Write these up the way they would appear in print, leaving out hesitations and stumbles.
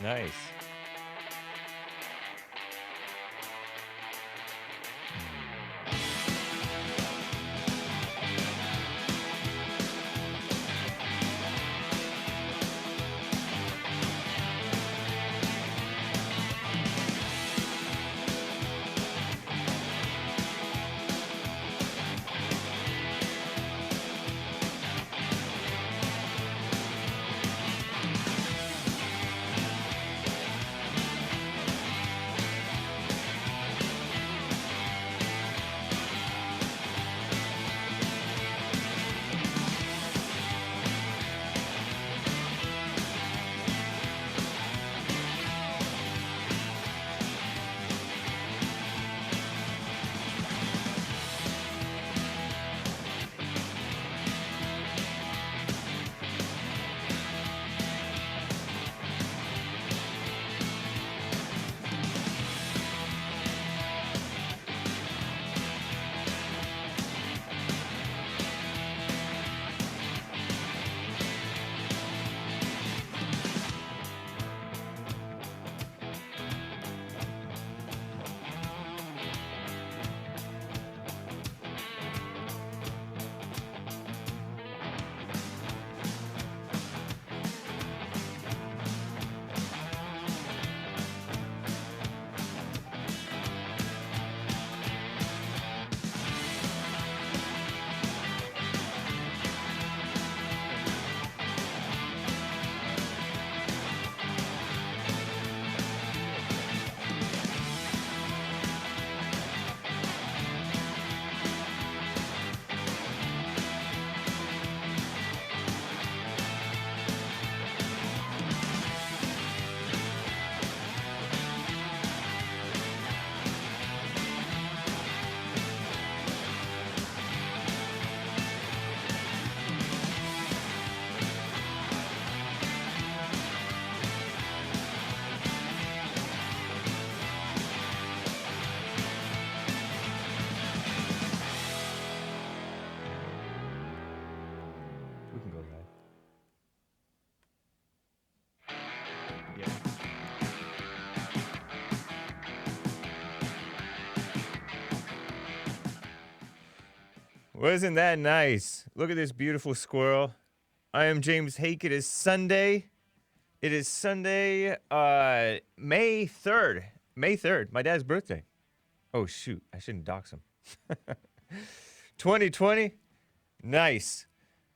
Nice. We can go live. Yeah. Wasn't that nice? Look at this beautiful squirrel. I am James Hake. It is Sunday. It is Sunday, May 3rd. May 3rd, my dad's birthday. Oh, shoot. I shouldn't dox him. 2020. Nice.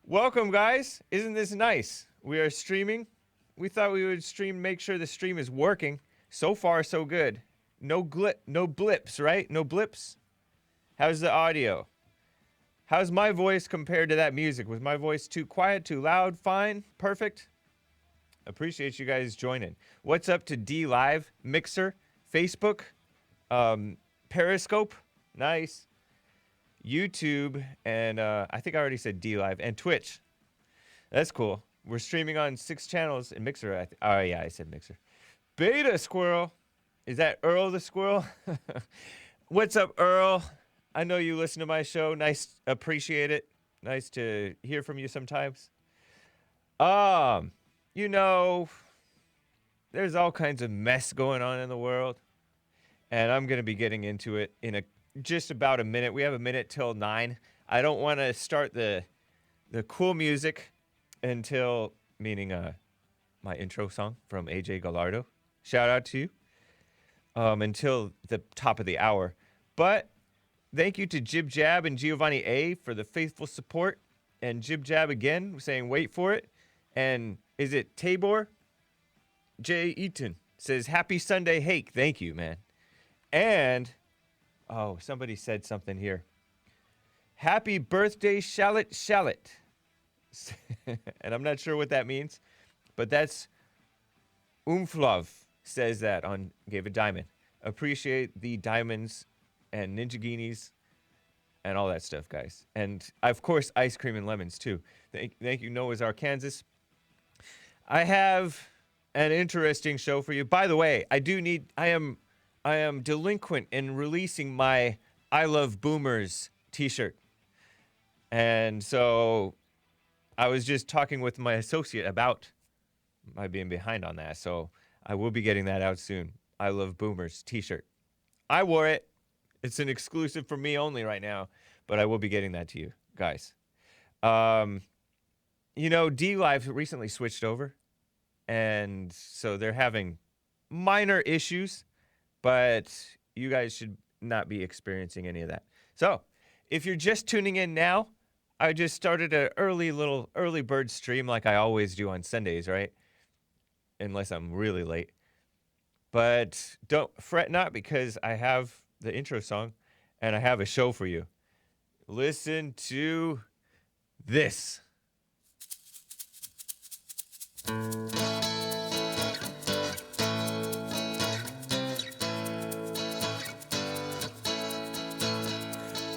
Welcome, guys. Isn't this nice? We are streaming. We thought we would stream, make sure the stream is working. So far, so good. No blips, right? No blips. How's the audio? How's my voice compared to that music? Was my voice too quiet, too loud? Fine? Perfect? Appreciate you guys joining. What's up to D Live, Mixer, Facebook, Periscope? Nice. YouTube, and I think I already said D Live, and Twitch. That's cool. We're streaming on 6 channels in Mixer. Oh, yeah, I said Mixer. Beta Squirrel. Is that Earl the Squirrel? What's up, Earl? I know you listen to my show. Nice. Appreciate it. Nice to hear from you sometimes. You know, there's all kinds of mess going on in the world, and I'm going to be getting into it in just about a minute. We have a minute till 9. I don't want to start the cool music until, meaning my intro song from AJ Gallardo. Shout out to you. Until the top of the hour. But thank you to Jib Jab and Giovanni A for the faithful support. And Jib Jab again saying wait for it. And is it Tabor? J. Eaton says happy Sunday, Hake. Thank you, man. And oh, somebody said something here. Happy birthday, Shallot Shallot. And I'm not sure what that means, but that's Umflov says that gave a diamond. Appreciate the diamonds and ninjaginis and all that stuff, guys. And of course, ice cream and lemons too. Thank you, Noah's Arkansas. I have an interesting show for you. By the way, I am delinquent in releasing my I Love Boomers t-shirt. And so I was just talking with my associate about my being behind on that. So I will be getting that out soon. I love boomers t-shirt. I wore it. It's an exclusive for me only right now, but I will be getting that to you guys. D Live recently switched over, and so they're having minor issues, but you guys should not be experiencing any of that. So, if you're just tuning in now, I just started an early bird stream like I always do on Sundays, right? Unless I'm really late. But don't fret not, because I have the intro song and I have a show for you. Listen to this.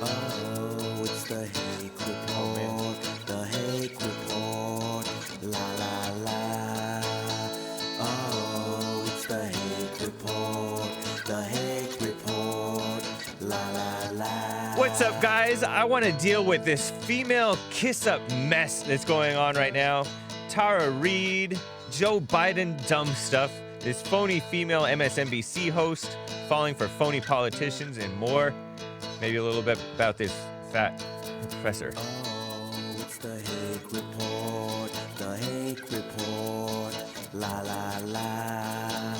Oh, it's the Hake Report, the Hake Report, la la la. Oh, it's the Hake Report, the Hake Report, la la la. What's up, guys? I want to deal with this female kiss-up mess that's going on right now. Tara Reade, Joe Biden dumb stuff, this phony female MSNBC host falling for phony politicians, and more. Maybe a little bit about this fat professor. Oh, it's the Hake Report, the Hake Report, la la la.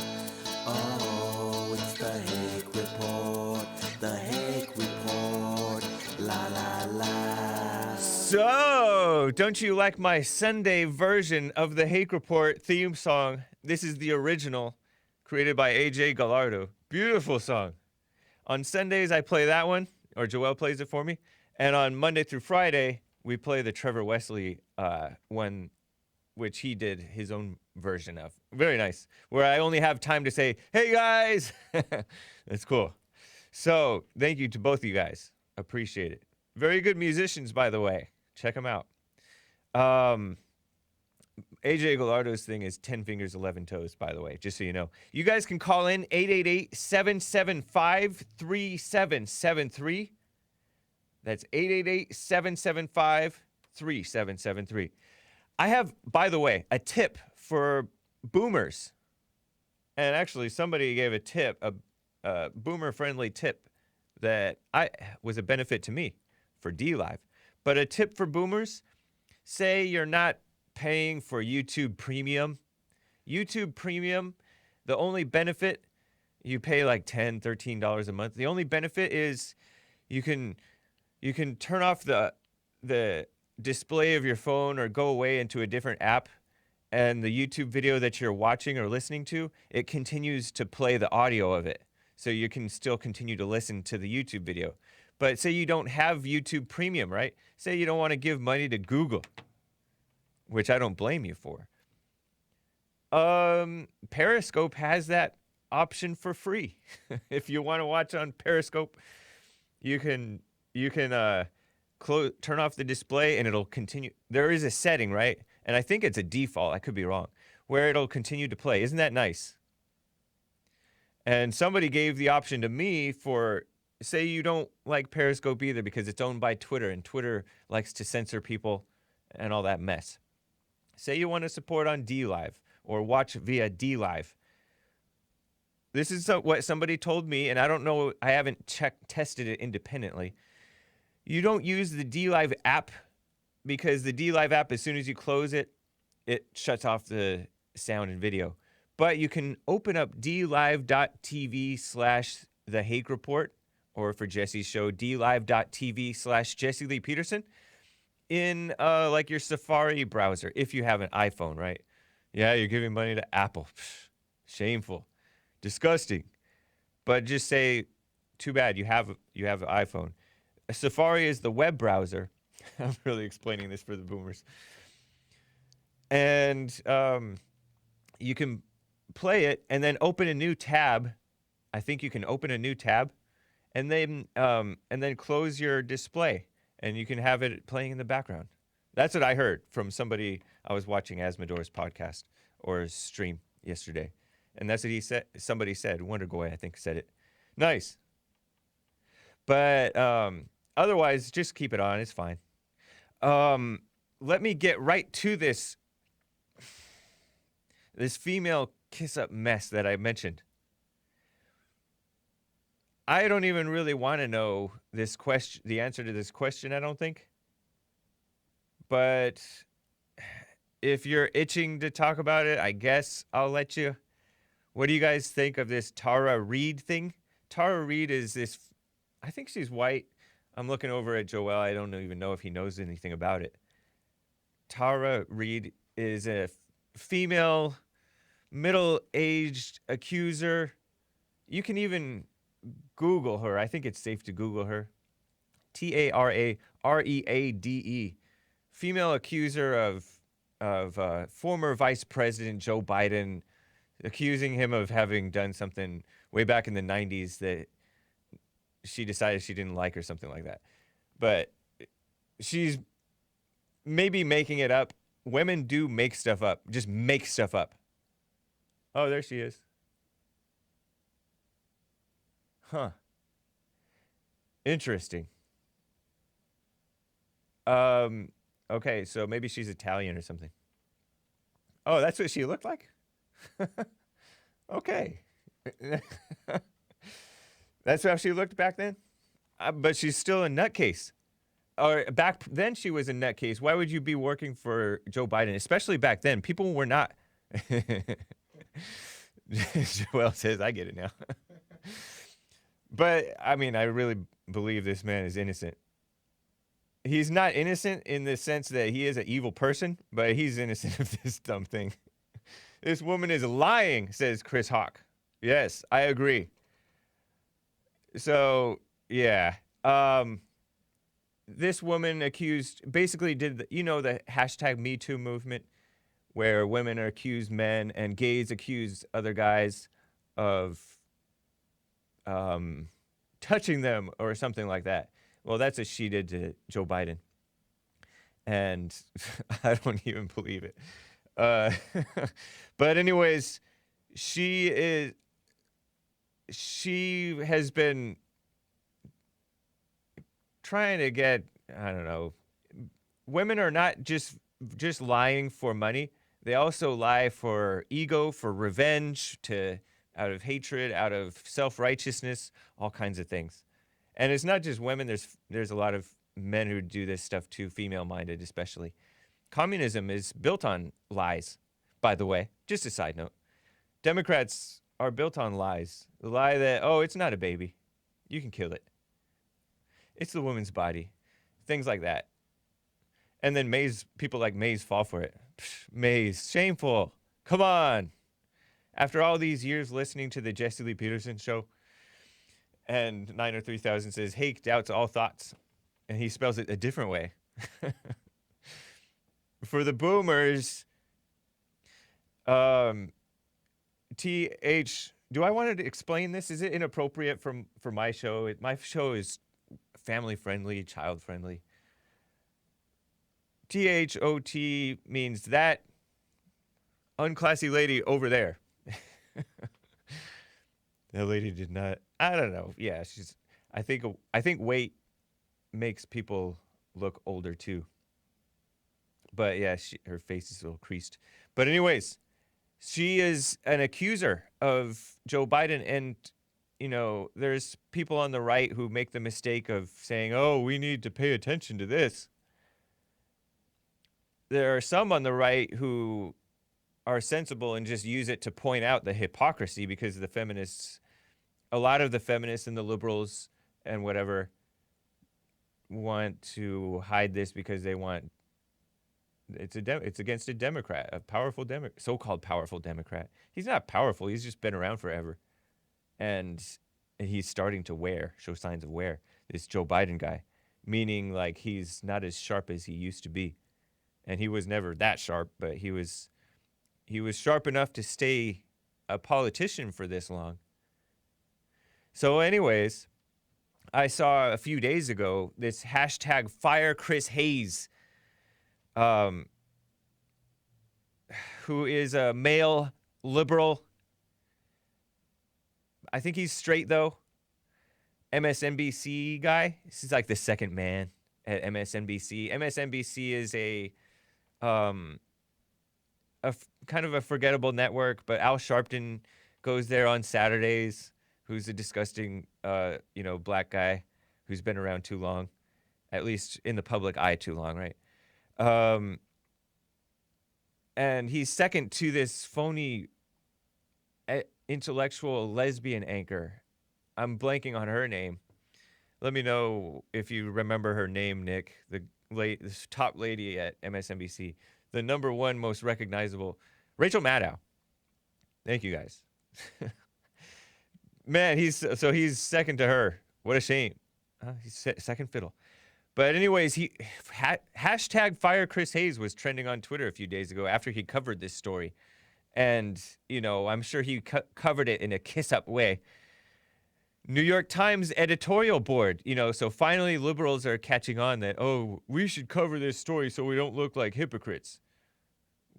Oh, it's the Hake Report, the Hake Report, la la la. So, don't you like my Sunday version of the Hake Report theme song? This is the original, created by AJ Gallardo. Beautiful song. On Sundays, I play that one, or Joel plays it for me. And on Monday through Friday, we play the Trevor Wesley one, which he did his own version of. Very nice. Where I only have time to say, hey, guys. That's cool. So thank you to both of you guys. Appreciate it. Very good musicians, by the way. Check them out. AJ Gallardo's thing is 10 fingers, 11 toes, by the way, just so you know. You guys can call in 888-775-3773. That's 888-775-3773. I have, by the way, a tip for boomers. And actually, somebody gave a tip, a boomer-friendly tip that was a benefit to me for D-Live. But a tip for boomers, say you're not paying for YouTube Premium. YouTube Premium, the only benefit, you pay like $10, $13 a month. The only benefit is you can turn off the display of your phone or go away into a different app, and the YouTube video that you're watching or listening to, it continues to play the audio of it. So you can still continue to listen to the YouTube video. But say you don't have YouTube Premium, right? Say you don't want to give money to Google, which I don't blame you for. Periscope has that option for free. If you want to watch on Periscope, you can turn off the display and it'll continue. There is a setting, right? And I think it's a default, I could be wrong, where it'll continue to play. Isn't that nice? And somebody gave the option to me for, say you don't like Periscope either because it's owned by Twitter and Twitter likes to censor people and all that mess. Say you want to support on D-Live or watch via D-Live. This is what somebody told me, and I don't know, I haven't tested it independently. You don't use the D-Live app because the D-Live app, as soon as you close it, it shuts off the sound and video. But you can open up dlive.tv/The Hake Report, or for Jesse's show, dlive.tv/Jesse Lee Peterson, in like your Safari browser, if you have an iPhone, right? Yeah, you're giving money to Apple. Psh, shameful. Disgusting. But just say, too bad, you have an iPhone. Safari is the web browser. I'm really explaining this for the boomers. And you can play it and then open a new tab. I think you can open a new tab and then close your display, and you can have it playing in the background. That's what I heard from somebody. I was watching Asmodor's podcast or stream yesterday, and that's what he said. Somebody said, Wondergoy, I think, said it. Nice. But otherwise, just keep it on. It's fine. Let me get right to this This female kiss up mess that I mentioned. I don't even really want to know this question, the answer to this question, I don't think. But if you're itching to talk about it, I guess I'll let you. What do you guys think of this Tara Reade thing? Tara Reade is this, I think she's white. I'm looking over at Joel. I don't even know if he knows anything about it. Tara Reade is a female, middle-aged accuser. You can even Google her. I think it's safe to Google her. Tarareade. Female accuser of former Vice President Joe Biden, accusing him of having done something way back in the 90s that she decided she didn't like or something like that. But she's maybe making it up. Women do make stuff up. Just make stuff up. Oh, there she is. Huh. Interesting. Okay, so maybe she's Italian or something. Oh, that's what she looked like? Okay. That's how she looked back then? But she's still a nutcase. Or back then she was a nutcase. Why would you be working for Joe Biden? Especially back then. People were not. Joel says, I get it now. But, I mean, I really believe this man is innocent. He's not innocent in the sense that he is an evil person, but he's innocent of this dumb thing. This woman is lying, says Chris Hawk. Yes, I agree. So, yeah. This woman basically did, the hashtag Me Too movement, where women accuse men and gays accuse other guys of touching them or something like that. Well, that's what she did to Joe Biden. And I don't even believe it. But anyways, she has been trying to get, I don't know, women are not just lying for money. They also lie for ego, for revenge, out of hatred, out of self-righteousness, all kinds of things. And it's not just women. There's a lot of men who do this stuff too, female-minded especially. Communism is built on lies, by the way. Just a side note. Democrats are built on lies. The lie that, oh, it's not a baby. You can kill it. It's the woman's body. Things like that. And then people like Mays fall for it. Psh, Mays, shameful. Come on. After all these years listening to the Jesse Lee Peterson show, and 903,000 says, Hake doubts all thoughts. And he spells it a different way. For the boomers, TH, do I want to explain this? Is it inappropriate for my show? My show is family-friendly, child-friendly. THOT means that unclassy lady over there. That lady did not. I don't know. Yeah, I think weight makes people look older too. But yeah, her face is a little creased. But anyways, she is an accuser of Joe Biden, and there's people on the right who make the mistake of saying, "Oh, we need to pay attention to this." There are some on the right who are sensible and just use it to point out the hypocrisy, because the feminists, a lot of the feminists and the liberals and whatever, want to hide this because they want, it's against a Democrat, a powerful so-called powerful Democrat. He's not powerful. He's just been around forever. And he's starting to show signs of wear, this Joe Biden guy, meaning like he's not as sharp as he used to be. And he was never that sharp, but he was sharp enough to stay a politician for this long. So anyways, I saw a few days ago this hashtag Fire Chris Hayes, who is a male liberal. I think he's straight though. MSNBC guy. This is like the second man at MSNBC. MSNBC is a kind of a forgettable network, but Al Sharpton goes there on Saturdays, who's a disgusting, black guy who's been around too long, at least in the public eye too long, right? And he's second to this phony intellectual lesbian anchor. I'm blanking on her name. Let me know if you remember her name, Nick, this top lady at MSNBC, the number one most recognizable, Rachel Maddow. Thank you, guys. Man, he's second to her. What a shame. He's second fiddle. But anyways, hashtag Fire Chris Hayes was trending on Twitter a few days ago after he covered this story. And, I'm sure he covered it in a kiss-up way. New York Times editorial board, so finally liberals are catching on that, we should cover this story so we don't look like hypocrites.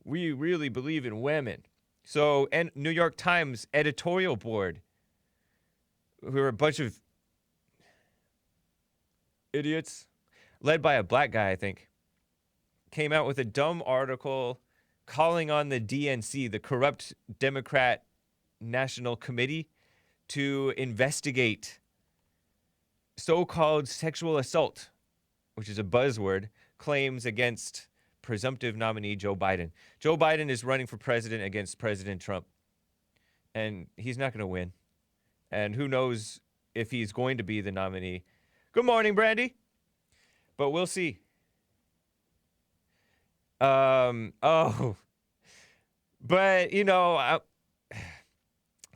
We really believe in women. So, and New York Times editorial board, who are a bunch of idiots, led by a black guy, I think, came out with a dumb article calling on the DNC, the corrupt Democrat National Committee, to investigate so-called sexual assault, which is a buzzword, claims against presumptive nominee Joe Biden. Joe Biden is running for president against President Trump, and he's not going to win. And who knows if he's going to be the nominee. Good morning, Brandy. But we'll see. But,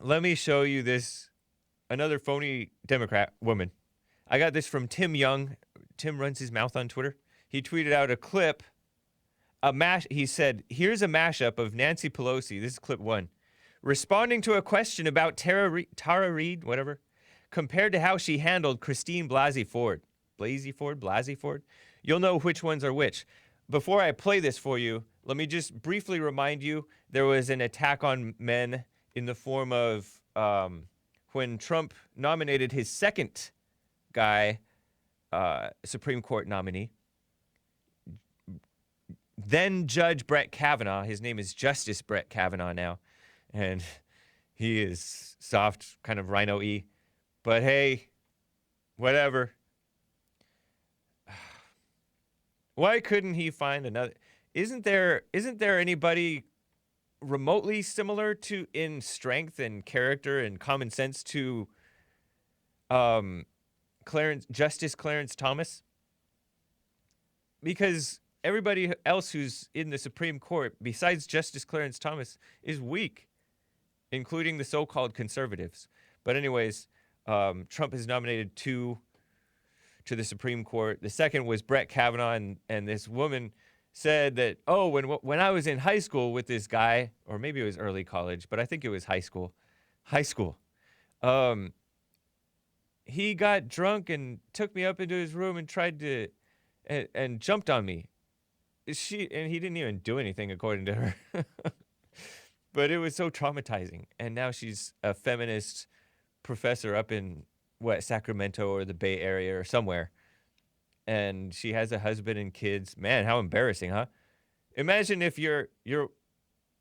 let me show you this. Another phony Democrat woman. I got this from Tim Young. Tim runs his mouth on Twitter. He tweeted out a clip. He said, here's a mashup of Nancy Pelosi. This is clip 1. Responding to a question about Tara Reade, whatever, compared to how she handled Christine Blasey Ford. Blasey Ford? You'll know which ones are which. Before I play this for you, let me just briefly remind you, there was an attack on men in the form of when Trump nominated his second guy, Supreme Court nominee, then Judge Brett Kavanaugh. His name is Justice Brett Kavanaugh now, and he is soft, kind of rhino-y. But hey, whatever. Why couldn't he find another? Isn't there anybody remotely similar to in strength and character and common sense to Justice Clarence Thomas? Because everybody else who's in the Supreme Court besides Justice Clarence Thomas is weak, including the so-called conservatives. But anyways, Trump has nominated 2 to the Supreme Court. The second was Brett Kavanaugh, and this woman said that, when I was in high school with this guy, or maybe it was early college, but I think it was high school, he got drunk and took me up into his room and tried to, and jumped on me. And he didn't even do anything, according to her. But it was so traumatizing. And now she's a feminist professor up in, Sacramento or the Bay Area or somewhere. And she has a husband and kids. Man, how embarrassing, huh? Imagine if you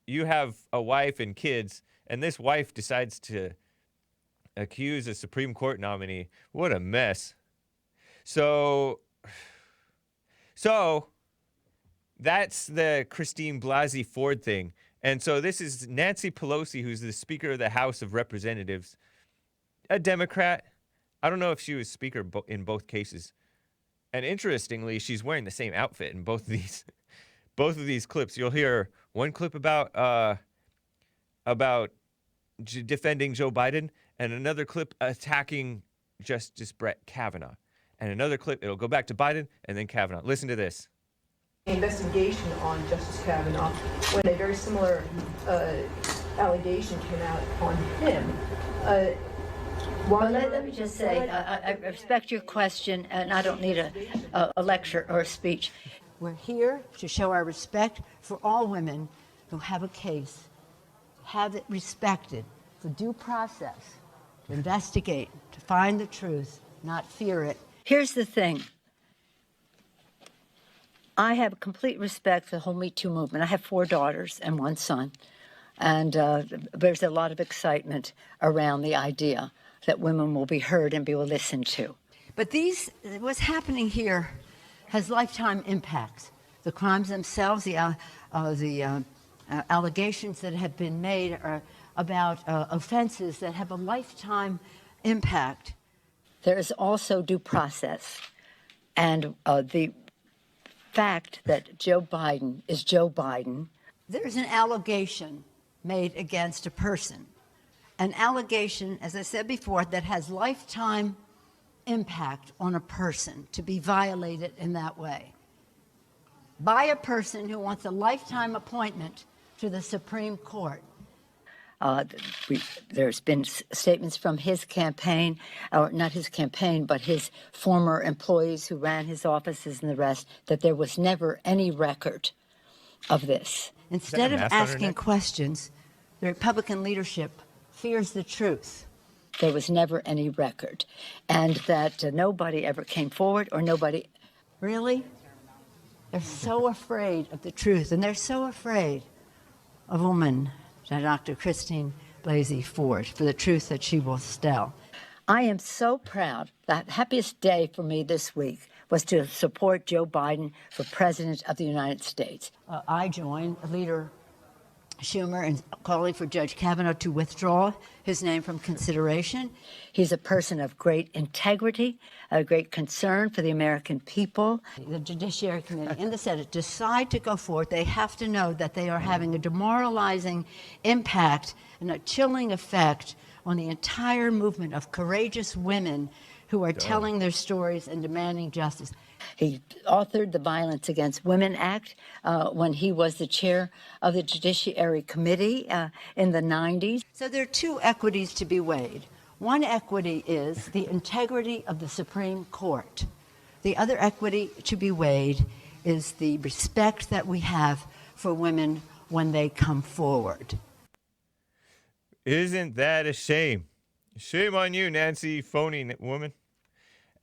have a wife and kids, and this wife decides to accuse a Supreme Court nominee. What a mess. So that's the Christine Blasey Ford thing. And so this is Nancy Pelosi, who's the Speaker of the House of Representatives, a Democrat. I don't know if she was Speaker in both cases. And interestingly, she's wearing the same outfit in both of these clips. You'll hear one clip about defending Joe Biden, and another clip attacking Justice Brett Kavanaugh. And another clip, it'll go back to Biden and then Kavanaugh. Listen to this. Investigation on Justice Kavanaugh when a very similar allegation came out on him. Well, let me just say, I respect your question, and I don't need a lecture or a speech. We're here to show our respect for all women who have a case, have it respected, for due process, to investigate, to find the truth, not fear it. Here's the thing. I have complete respect for the whole Me Too movement. I have 4 daughters and 1 son. And there's a lot of excitement around the idea that women will be heard and be listened to. But what's happening here has lifetime impacts. The crimes themselves, the allegations that have been made are about offenses that have a lifetime impact. There is also due process. And the fact that Joe Biden is Joe Biden. There's an allegation made against a person. An allegation, as I said before, that has lifetime impact on a person to be violated in that way by a person who wants a lifetime appointment to the Supreme Court. There's been statements from his campaign, or not his campaign, but his former employees who ran his offices and the rest, that there was never any record of this. Instead of asking questions, the Republican leadership fears the truth. There was never any record, and that nobody ever came forward, or nobody. Really? They're so afraid of the truth, and they're so afraid of a woman, Dr. Christine Blasey Ford, for the truth that she will tell. I am so proud. The happiest day for me this week was to support Joe Biden for President of the United States. I joined Leader Schumer in calling for Judge Kavanaugh to withdraw his name from consideration. He's a person of great integrity, a great concern for the American people. The Judiciary Committee and the Senate decide to go forward. They have to know that they are having a demoralizing impact and a chilling effect on the entire movement of courageous women who are telling their stories and demanding justice. He authored the Violence Against Women Act when he was the chair of the Judiciary Committee in the 90s. So there are 2 equities to be weighed. One equity is the integrity of the Supreme Court. The other equity to be weighed is the respect that we have for women when they come forward. Isn't that a shame? Shame on you, Nancy, phony woman.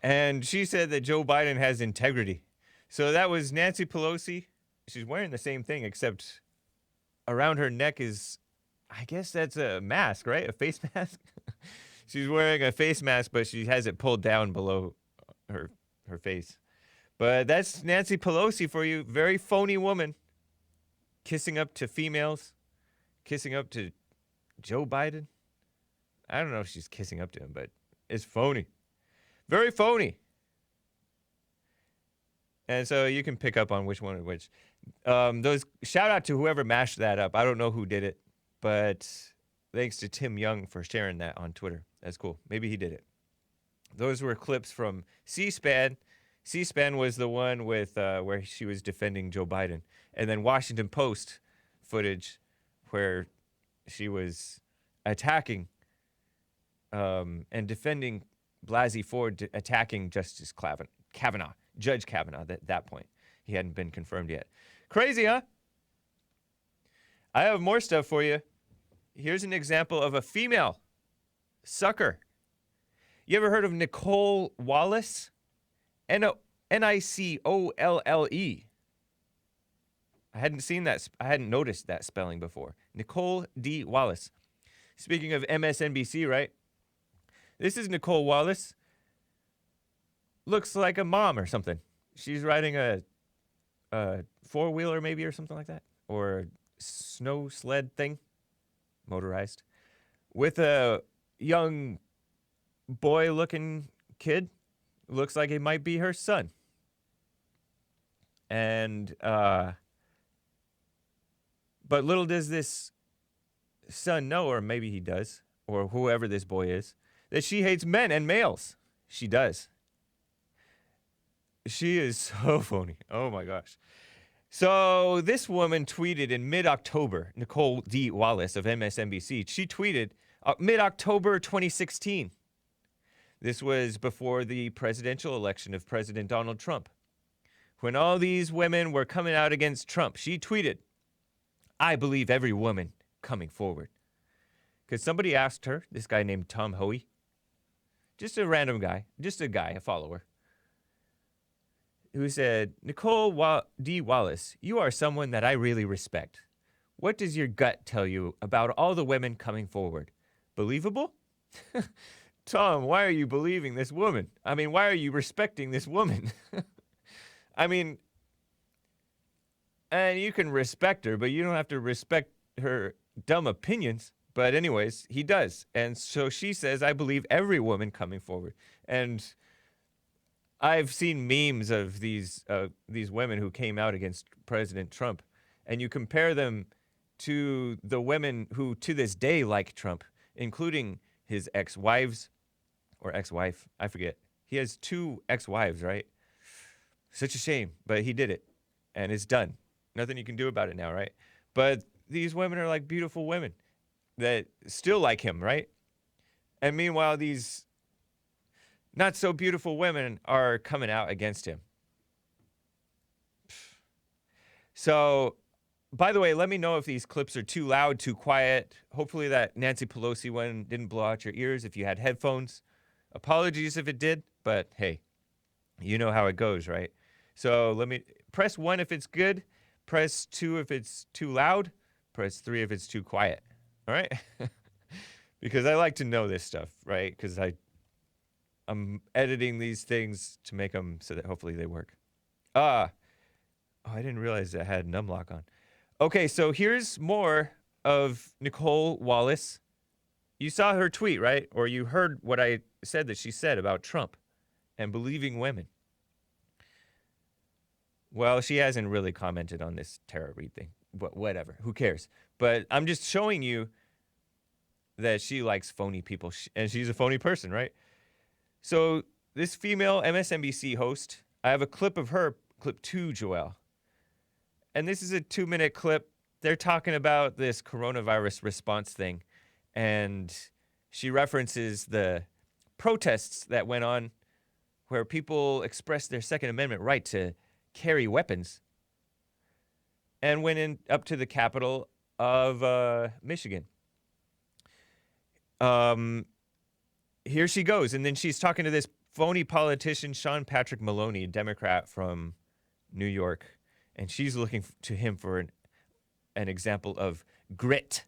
And she said that Joe Biden has integrity. So that was Nancy Pelosi. She's wearing the same thing, except around her neck is, I guess that's a mask, right? A face mask? She's wearing a face mask, but she has it pulled down below her face. But that's Nancy Pelosi for you. Very phony woman. Kissing up to females. Kissing up to Joe Biden. I don't know if she's kissing up to him, but it's phony. Very phony. And so you can pick up on which one or which. Those shout out to whoever mashed that up. I don't know who did it, but thanks to Tim Young for sharing that on Twitter. That's cool. Maybe he did it. Those were clips from C-SPAN. C-SPAN was the one with where she was defending Joe Biden, and then Washington Post footage where she was attacking and defending Blasey Ford, attacking Justice Kavanaugh, Judge Kavanaugh at that point. He hadn't been confirmed yet. Crazy, huh? I have more stuff for you. Here's an example of a female sucker. You ever heard of Nicole Wallace? Nicolle. I hadn't seen that. I hadn't noticed that spelling before. Nicole D. Wallace. Speaking of MSNBC, right? This is Nicole Wallace. Looks like a mom or something. She's riding a four-wheeler maybe or something like that. Or a snow sled thing. Motorized. With a young boy-looking kid. Looks like it might be her son. And, but little does this son know, or maybe he does, or whoever this boy is, that she hates men and males. She does. She is so phony. Oh my gosh. So this woman tweeted in mid-October, Nicole D. Wallace of MSNBC, she tweeted mid-October 2016. This was before the presidential election of President Donald Trump. When all these women were coming out against Trump, she tweeted, "I believe every woman coming forward." Because somebody asked her, this guy named Tom Hoey, just a random guy, just a guy, a follower, who said, Nicole D. Wallace, you are someone that I really respect. What does your gut tell you about all the women coming forward? Believable? Tom, why are you believing this woman? I mean, why are you respecting this woman? I mean, and you can respect her, but you don't have to respect her dumb opinions. But anyways, he does. And so she says, I believe every woman coming forward. And I've seen memes of these women who came out against President Trump, and you compare them to the women who to this day like Trump, including his ex-wives or ex-wife. I forget. He has 2 ex-wives, right? Such a shame, but he did it, and it's done. Nothing you can do about it now, right? But these women are like beautiful women that still like him, right? And meanwhile, these not so beautiful women are coming out against him. So, by the way, let me know if these clips are too loud, too quiet. Hopefully that Nancy Pelosi one didn't blow out your ears if you had headphones. Apologies if it did, but hey, you know how it goes, right? So let me press 1 if it's good, press 2 if it's too loud, press 3 if it's too quiet. All right? Because I like to know this stuff, right? Because I'm editing these things to make them so that hopefully they work. Oh, I didn't realize I had numlock on. Okay, so here's more of Nicole Wallace. You saw her tweet, right? Or you heard what I said that she said about Trump and believing women. Well, she hasn't really commented on this Tara Reade thing, but whatever. Who cares? But I'm just showing you that she likes phony people, and she's a phony person, right? So this female MSNBC host, I have a clip of her, clip 2, Joelle. And this is a 2-minute clip. They're talking about this coronavirus response thing, and she references the protests that went on where people expressed their Second Amendment right to carry weapons and went up to the capital of Michigan. Here she goes, and then she's talking to this phony politician, Sean Patrick Maloney, a Democrat from New York, and she's looking to him for an example of grit.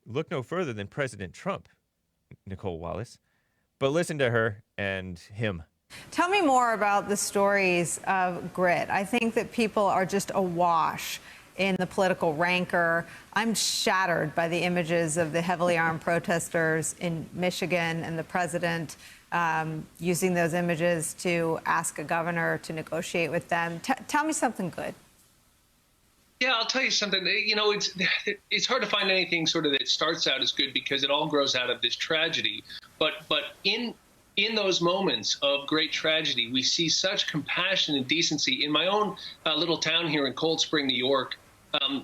Look no further than President Trump, Nicole Wallace. But listen to her and him. Tell me more about the stories of grit. I think that people are just awash in the political rancor. I'm shattered by the images of the heavily armed protesters in Michigan and the president using those images to ask a governor to negotiate with them. Tell me something good. Yeah, I'll tell you something. You know, it's hard to find anything sort of that starts out as good because it all grows out of this tragedy. But in those moments of great tragedy, we see such compassion and decency. In my own little town here in Cold Spring, New York,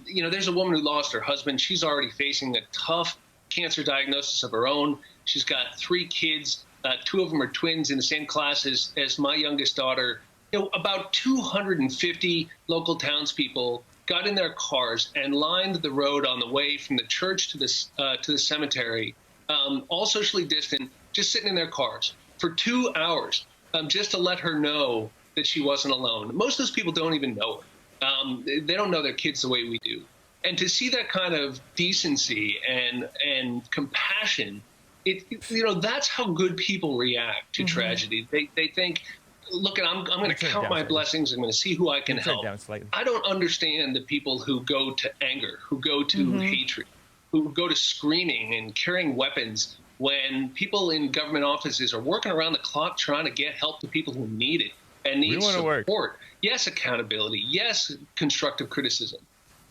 you know, there's a woman who lost her husband. She's already facing a tough cancer diagnosis of her own. She's got 3 kids. 2 of them are twins in the same class as my youngest daughter. You know, about 250 local townspeople got in their cars and lined the road on the way from the church to the cemetery, all socially distant, just sitting in their cars for 2 hours, just to let her know that she wasn't alone. Most of those people don't even know her. They don't know their kids the way we do. And to see that kind of decency and compassion, you know, that's how good people react to tragedy. They think, look, I'm going to count my blessings. I'm going to see who I can help. I don't understand the people who go to anger, who go to hatred, who go to screaming and carrying weapons when people in government offices are working around the clock trying to get help to people who need it and need support. Yes, accountability. Yes, constructive criticism.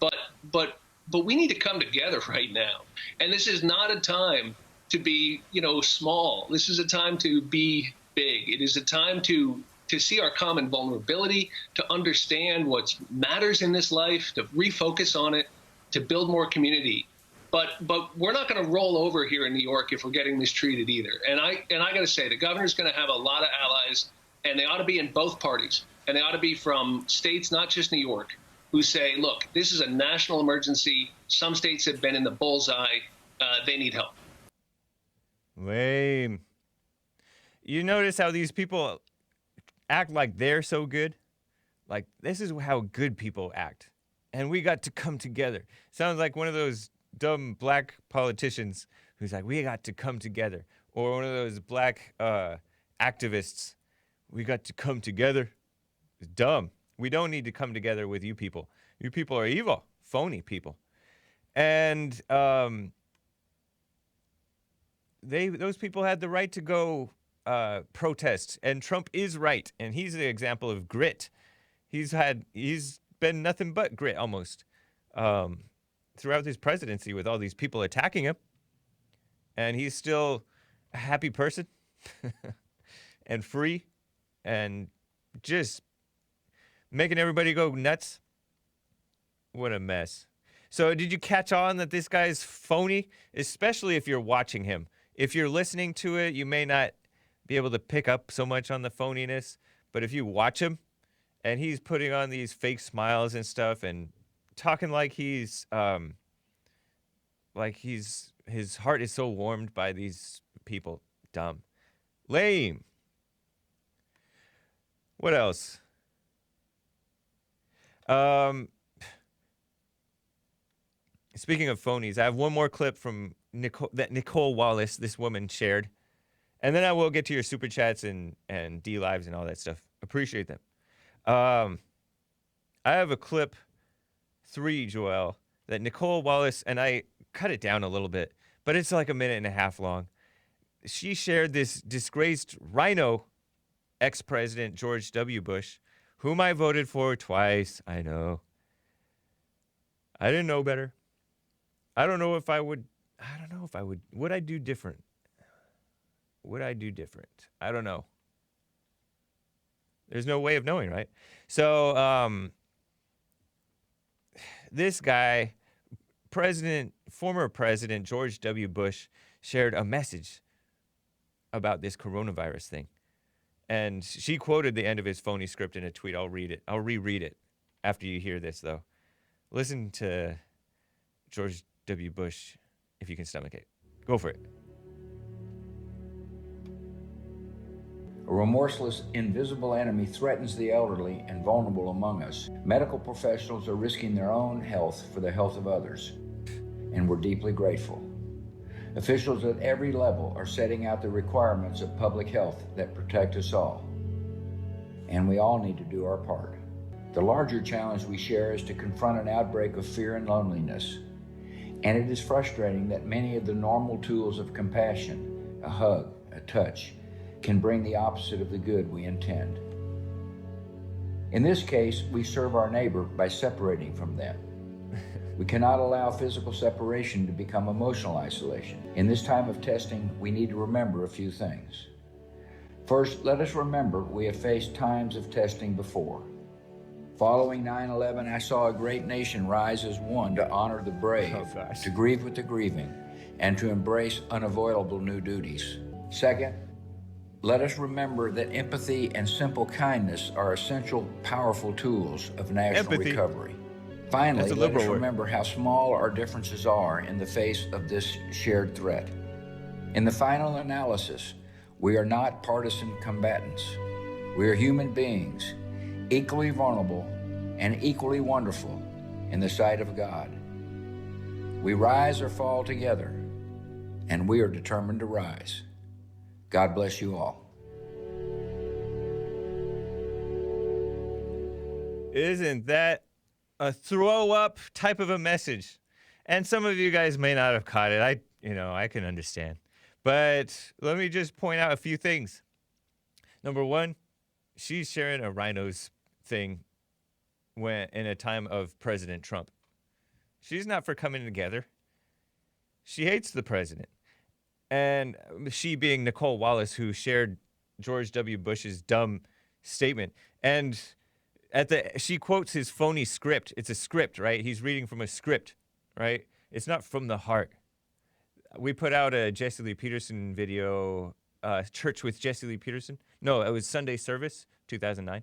But we need to come together right now. And this is not a time to be, you know, small. This is a time to be big. It is a time to see our common vulnerability, to understand what matters in this life, to refocus on it, to build more community. But we're not going to roll over here in New York if we're getting mistreated either. And I got to say, the governor's going to have a lot of allies, and they ought to be in both parties. And they ought to be from states, not just New York, who say, look, this is a national emergency. Some states have been in the bullseye. They need help. Lame. You notice how these people act like they're so good? Like, this is how good people act. And we got to come together. Sounds like one of those dumb black politicians who's like, we got to come together. Or one of those black activists, we got to come together. It's dumb. We don't need to come together with you people. You people are evil, phony people. And those people had the right to go protest. And Trump is right. And he's the example of grit. He's been nothing but grit almost throughout his presidency with all these people attacking him. And he's still a happy person and free and just making everybody go nuts. What a mess. So did you catch on that this guy's phony? Especially if you're watching him. If you're listening to it, you may not be able to pick up so much on the phoniness. But if you watch him, and he's putting on these fake smiles and stuff and talking like his heart is so warmed by these people. Dumb. Lame. What else? Speaking of phonies, I have one more clip from Nicole Wallace, this woman, shared. And then I will get to your super chats and D-Lives and all that stuff. Appreciate them. I have a clip 3, Joel, that Nicole Wallace, and I cut it down a little bit, but it's like a minute and a half long. She shared this disgraced rhino ex-president George W. Bush, whom I voted for twice. I know. I didn't know better. I don't know if I would. Would I do different? Would I do different? I don't know. There's no way of knowing, right? So, this guy, former President George W. Bush, shared a message about this coronavirus thing. And she quoted the end of his phony script in a tweet. I'll read it. I'll reread it after you hear this, though. Listen to George W. Bush, if you can stomach it. Go for it. A remorseless, invisible enemy threatens the elderly and vulnerable among us. Medical professionals are risking their own health for the health of others, and we're deeply grateful. Officials at every level are setting out the requirements of public health that protect us all, and we all need to do our part. The larger challenge we share is to confront an outbreak of fear and loneliness, and it is frustrating that many of the normal tools of compassion, a hug, a touch, can bring the opposite of the good we intend. In this case, we serve our neighbor by separating from them. We cannot allow physical separation to become emotional isolation. In this time of testing, we need to remember a few things. First, let us remember we have faced times of testing before. Following 9/11, I saw a great nation rise as one to honor the brave, to grieve with the grieving, and to embrace unavoidable new duties. Second, let us remember that empathy and simple kindness are essential, powerful tools of national recovery. Finally, let us remember how small our differences are in the face of this shared threat. In the final analysis, we are not partisan combatants. We are human beings, equally vulnerable and equally wonderful in the sight of God. We rise or fall together, and we are determined to rise. God bless you all. Isn't that a throw-up type of a message? And some of you guys may not have caught it. I can understand. But let me just point out a few things. Number one, she's sharing a rhinos thing in a time of President Trump. She's not for coming together. She hates the president. And she being Nicole Wallace, who shared George W. Bush's dumb statement. And she quotes his phony script. It's a script, right? He's reading from a script, right? It's not from the heart. We put out a Jesse Lee Peterson video, Church with Jesse Lee Peterson. No, it was Sunday Service, 2009,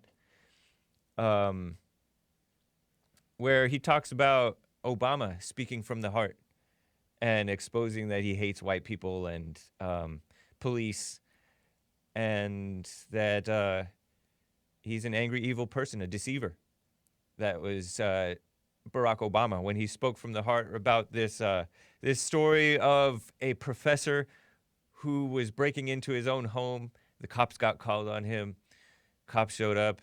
where he talks about Obama speaking from the heart and exposing that he hates white people and police, and that he's an angry, evil person, a deceiver. That was Barack Obama when he spoke from the heart about this this story of a professor who was breaking into his own home. The cops got called on him. Cops showed up,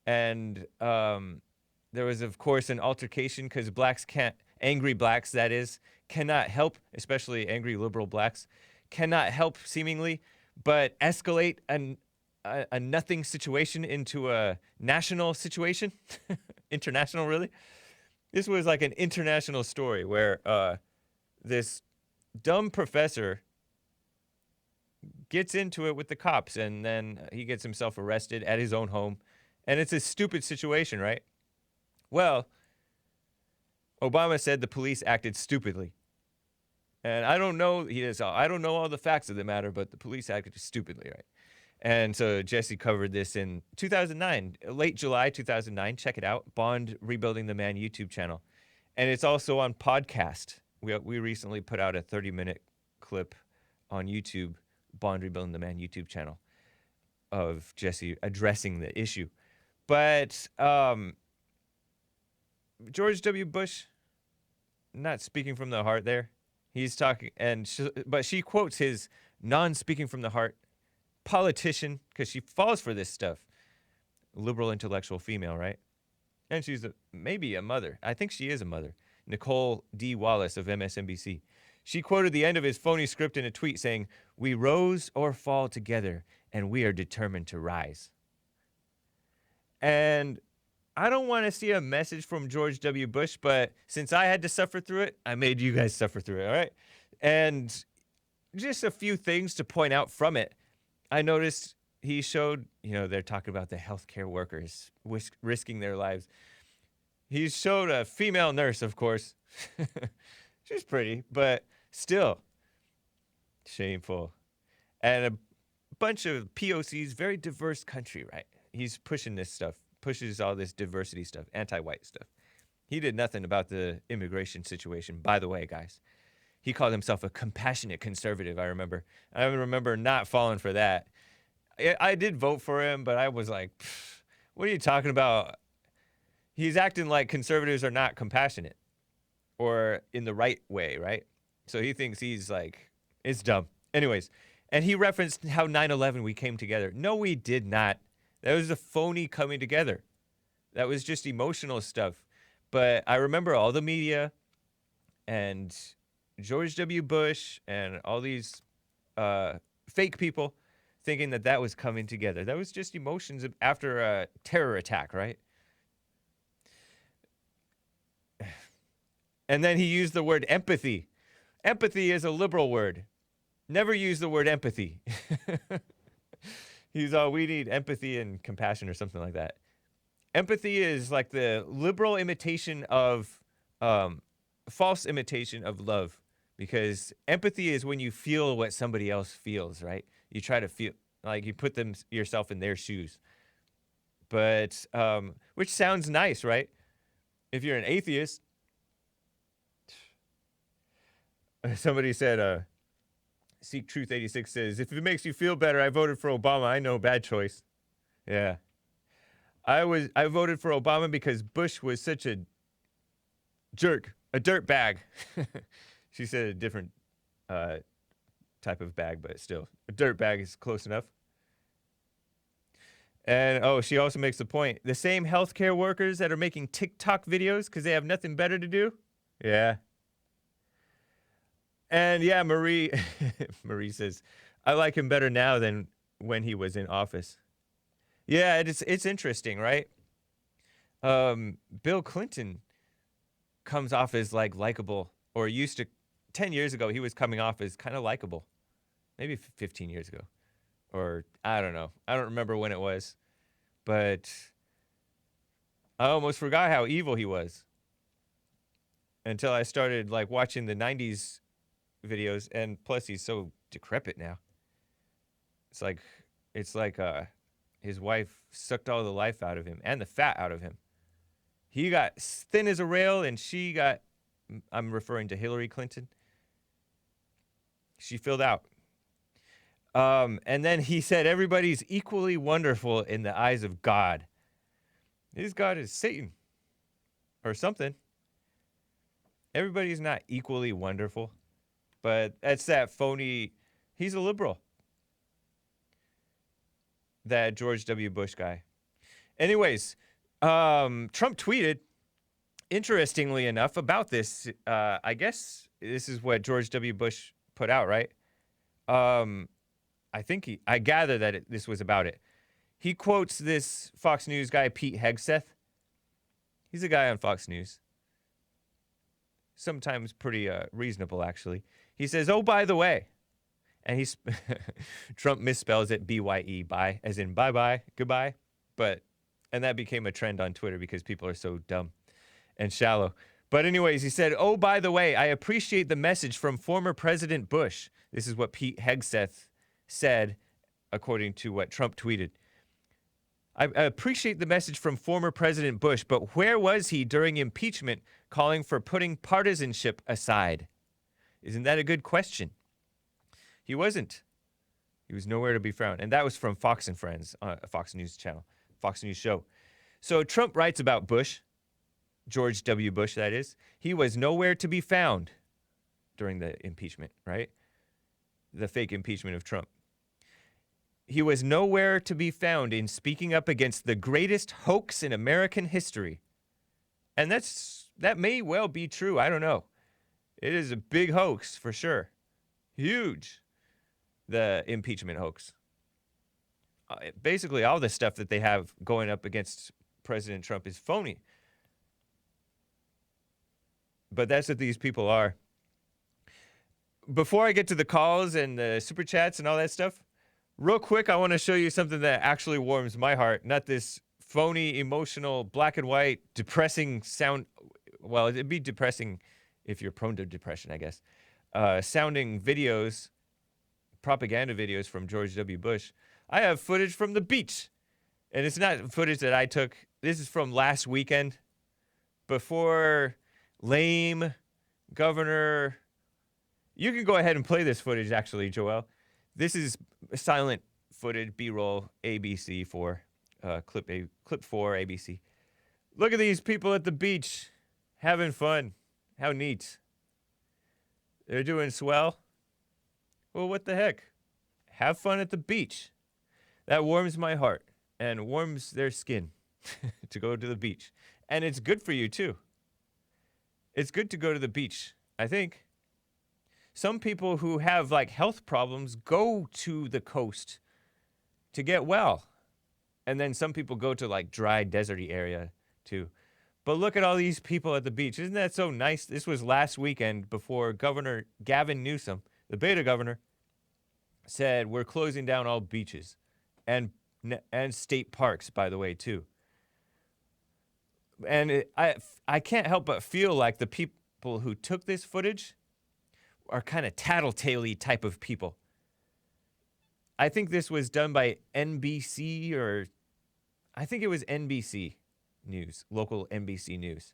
and there was, of course, an altercation because blacks can't, angry blacks, that is, cannot help, especially angry liberal blacks, cannot help seemingly, but escalate a nothing situation into a national situation. International, really. This was like an international story where this dumb professor gets into it with the cops, and then he gets himself arrested at his own home. And it's a stupid situation, right? Well, Obama said the police acted stupidly. And I don't know, I don't know all the facts of the matter, but the police acted stupidly, right? And so Jesse covered this in 2009, late July 2009. Check it out, Bond Rebuilding the Man YouTube channel. And it's also on podcast. We recently put out a 30-minute clip on YouTube, Bond Rebuilding the Man YouTube channel, of Jesse addressing the issue. But George W. Bush, not speaking from the heart there. He's talking, but she quotes his non-speaking from the heart politician, because she falls for this stuff. Liberal intellectual female, right? And she's maybe a mother. I think she is a mother. Nicole D. Wallace of MSNBC. She quoted the end of his phony script in a tweet saying, "We rose or fall together, and we are determined to rise." And I don't want to see a message from George W. Bush, but since I had to suffer through it, I made you guys suffer through it, all right? And just a few things to point out from it. I noticed he showed, they're talking about the healthcare workers risking their lives. He showed a female nurse, of course. She's pretty, but still shameful. And a bunch of POCs, very diverse country, right? He's pushing this stuff, pushes all this diversity stuff, anti-white stuff. He did nothing about the immigration situation, by the way, guys. He called himself a compassionate conservative, I remember. I remember not falling for that. I did vote for him, but I was like, what are you talking about? He's acting like conservatives are not compassionate or in the right way, right? So he thinks he's like, it's dumb. Anyways, and he referenced how 9/11 we came together. No, we did not. That was a phony coming together. That was just emotional stuff. But I remember all the media and George W. Bush and all these fake people thinking that was coming together. That was just emotions after a terror attack, right? And then he used the word empathy. Empathy is a liberal word. Never use the word empathy. He's all, we need empathy and compassion or something like that. Empathy is like the liberal imitation of, false imitation of love. Because empathy is when you feel what somebody else feels, right? You try to feel, like you put yourself in their shoes. But, which sounds nice, right? If you're an atheist. Somebody said, Seek Truth 86 says, if it makes you feel better, I voted for Obama. I know, bad choice. Yeah. I voted for Obama because Bush was such a jerk, a dirt bag. She said a different type of bag, but still, a dirt bag is close enough. And, she also makes the point, the same healthcare workers that are making TikTok videos because they have nothing better to do? Yeah. And, yeah, Marie says, I like him better now than when he was in office. Yeah, it's interesting, right? Bill Clinton comes off as, like, likable, or used to. 10 years ago, he was coming off as kind of likable. Maybe 15 years ago. Or, I don't know. I don't remember when it was. But I almost forgot how evil he was. Until I started, like, watching the 90s videos. And plus, he's so decrepit now. It's like his wife sucked all the life out of him. And the fat out of him. He got thin as a rail, and she got, I'm referring to Hillary Clinton. She filled out. And then he said, everybody's equally wonderful in the eyes of God. His God is Satan. or something. Everybody's not equally wonderful, but that's that phony. He's a liberal. That George W. Bush guy. Anyways, Trump tweeted, interestingly enough, about this. I guess this is what George W. Bush put out, right? I gather that this was about it. He quotes this Fox News guy, Pete Hegseth. He's a guy on Fox News. Sometimes pretty reasonable, actually. He says, oh, by the way, and Trump misspells it B-Y-E, bye, as in bye-bye, goodbye. And that became a trend on Twitter because people are so dumb and shallow. But anyways, he said, oh, by the way, I appreciate the message from former President Bush. This is what Pete Hegseth said, according to what Trump tweeted. I appreciate the message from former President Bush, but where was he during impeachment calling for putting partisanship aside? Isn't that a good question? He wasn't. He was nowhere to be found. And that was from Fox and Friends, Fox News channel, Fox News show. So Trump writes about Bush, George W. Bush, that is. He was nowhere to be found during the impeachment, right? The fake impeachment of Trump. He was nowhere to be found in speaking up against the greatest hoax in American history. And that may well be true. I don't know. It is a big hoax for sure. Huge. The impeachment hoax. Basically, all the stuff that they have going up against President Trump is phony. But that's what these people are. Before I get to the calls and the super chats and all that stuff, real quick, I want to show you something that actually warms my heart. Not this phony, emotional, black and white, depressing sound. Well, it'd be depressing if you're prone to depression, I guess. Sounding videos, propaganda videos from George W. Bush. I have footage from the beach. And it's not footage that I took. This is from last weekend before lame governor. You can go ahead and play this footage, actually, Joel. This is silent footage, B-roll, ABC 4, clip 4, ABC. Look at these people at the beach having fun. How neat. They're doing swell. Well, what the heck? Have fun at the beach. That warms my heart and warms their skin to go to the beach. And it's good for you, too. It's good to go to the beach, I think. Some people who have like health problems go to the coast to get well. And then some people go to like dry, deserty area too. But look at all these people at the beach. Isn't that so nice? This was last weekend before Governor Gavin Newsom, the beta governor, said we're closing down all beaches and state parks, by the way, too. And I can't help but feel like the people who took this footage are kind of tattletale-y type of people. I think this was done by NBC, or I think it was NBC News, local NBC News.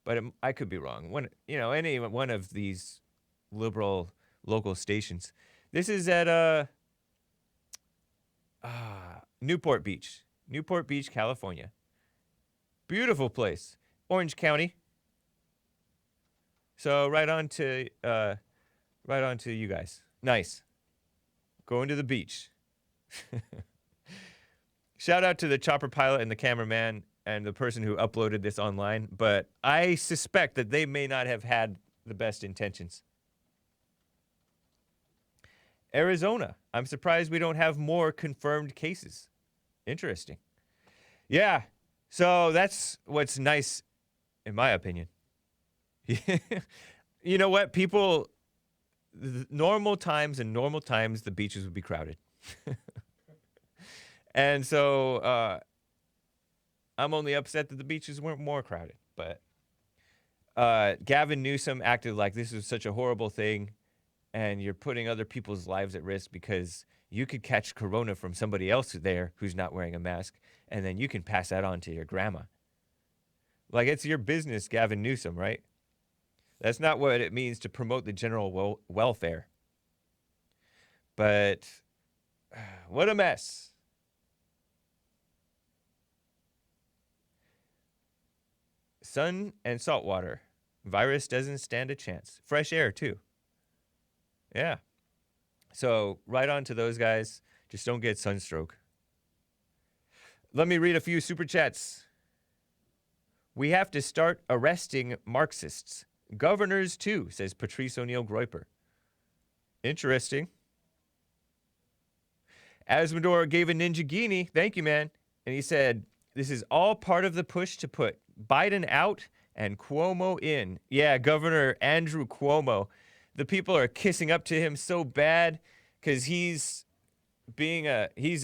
But I could be wrong. Any one of these liberal local stations. This is at Newport Beach, California. Beautiful place, Orange County. So right on to you guys. Nice. Going to the beach. Shout out to the chopper pilot and the cameraman and the person who uploaded this online, but I suspect that they may not have had the best intentions. Arizona. I'm surprised we don't have more confirmed cases. Interesting. Yeah. So that's what's nice, in my opinion. You know what? Normal times, the beaches would be crowded. And so I'm only upset that the beaches weren't more crowded. But Gavin Newsom acted like this was such a horrible thing, and you're putting other people's lives at risk because you could catch corona from somebody else there who's not wearing a mask, and then you can pass that on to your grandma. Like, it's your business, Gavin Newsom, right? That's not what it means to promote the general welfare. But what a mess. Sun and salt water. Virus doesn't stand a chance. Fresh air, too. Yeah. So, right on to those guys. Just don't get sunstroke. Let me read a few super chats. We have to start arresting Marxists. Governors, too, says Patrice O'Neill Groiper. Interesting. Asmodor gave a Ninja Guinea. Thank you, man. And he said, this is all part of the push to put Biden out and Cuomo in. Yeah, Governor Andrew Cuomo. The people are kissing up to him so bad because he's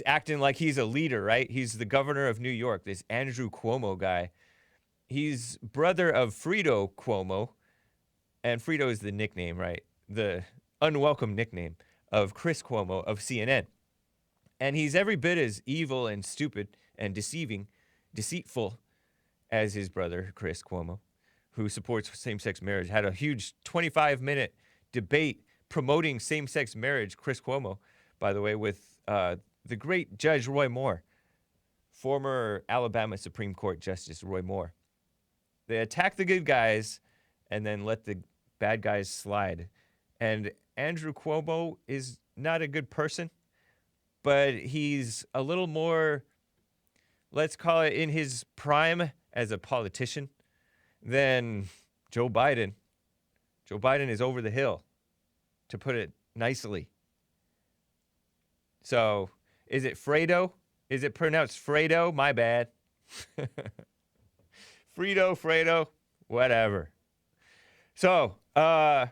acting like he's a leader, right? He's the governor of New York, this Andrew Cuomo guy. He's brother of Fredo Cuomo. And Fredo is the nickname, right? The unwelcome nickname of Chris Cuomo of CNN. And he's every bit as evil and stupid and deceitful as his brother, Chris Cuomo, who supports same-sex marriage. Had a huge 25-minute debate promoting same-sex marriage, Chris Cuomo, by the way, with the great Judge Roy Moore, former Alabama Supreme Court Justice Roy Moore. They attack the good guys and then let the bad guys slide. And Andrew Cuomo is not a good person, but he's a little more, let's call it, in his prime as a politician than Joe Biden. Joe Biden is over the hill, to put it nicely. So, is it Fredo? Is it pronounced Fredo? My bad. Fredo, whatever. So, I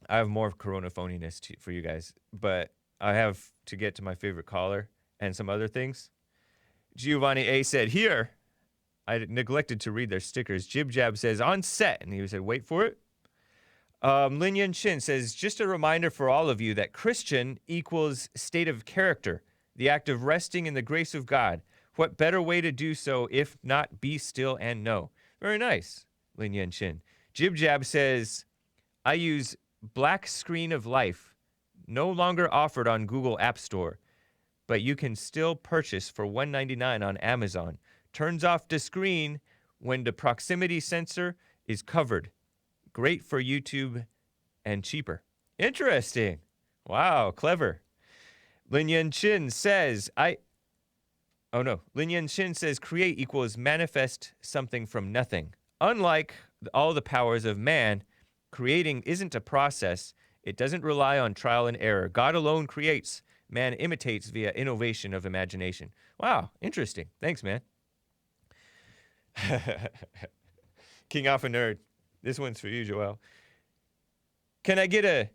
have more Corona phoniness for you guys, but I have to get to my favorite caller and some other things. Giovanni A. said, here, I neglected to read their stickers. Jib Jab says, on set, and he said, wait for it. Lin Yun Chin says, just a reminder for all of you that Christian equals state of character, the act of resting in the grace of God. What better way to do so if not be still and know? Very nice, Lin Yun Chin. Jib Jab says, I use Black Screen of Life, no longer offered on Google App Store, but you can still purchase for $1.99 on Amazon. Turns off the screen when the proximity sensor is covered. Great for YouTube and cheaper. Interesting. Wow, clever. Lin Yun Chin says, Lin Yun Chin says, create equals manifest something from nothing. Unlike all the powers of man, creating isn't a process. It doesn't rely on trial and error. God alone creates. Man imitates via innovation of imagination. Wow, interesting. Thanks, man. King Alpha Nerd. This one's for you, Joel. Can I get a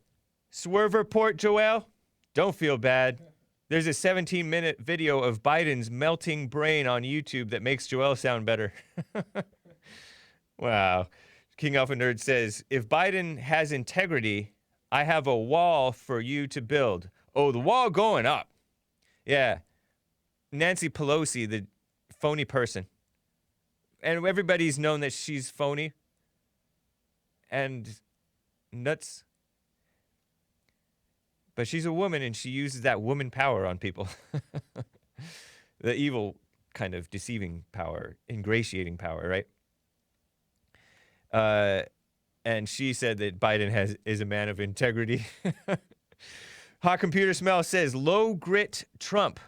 swerve report, Joel? Don't feel bad. There's a 17-minute video of Biden's melting brain on YouTube that makes Joel sound better. Wow. King Alpha Nerd says, if Biden has integrity, I have a wall for you to build. Oh, the wall going up. Yeah. Nancy Pelosi, the phony person. And everybody's known that she's phony and nuts. But she's a woman and she uses that woman power on people. The evil kind of deceiving power, ingratiating power, right? And she said that Biden is a man of integrity. Hot Computer Smell says, low grit Trump,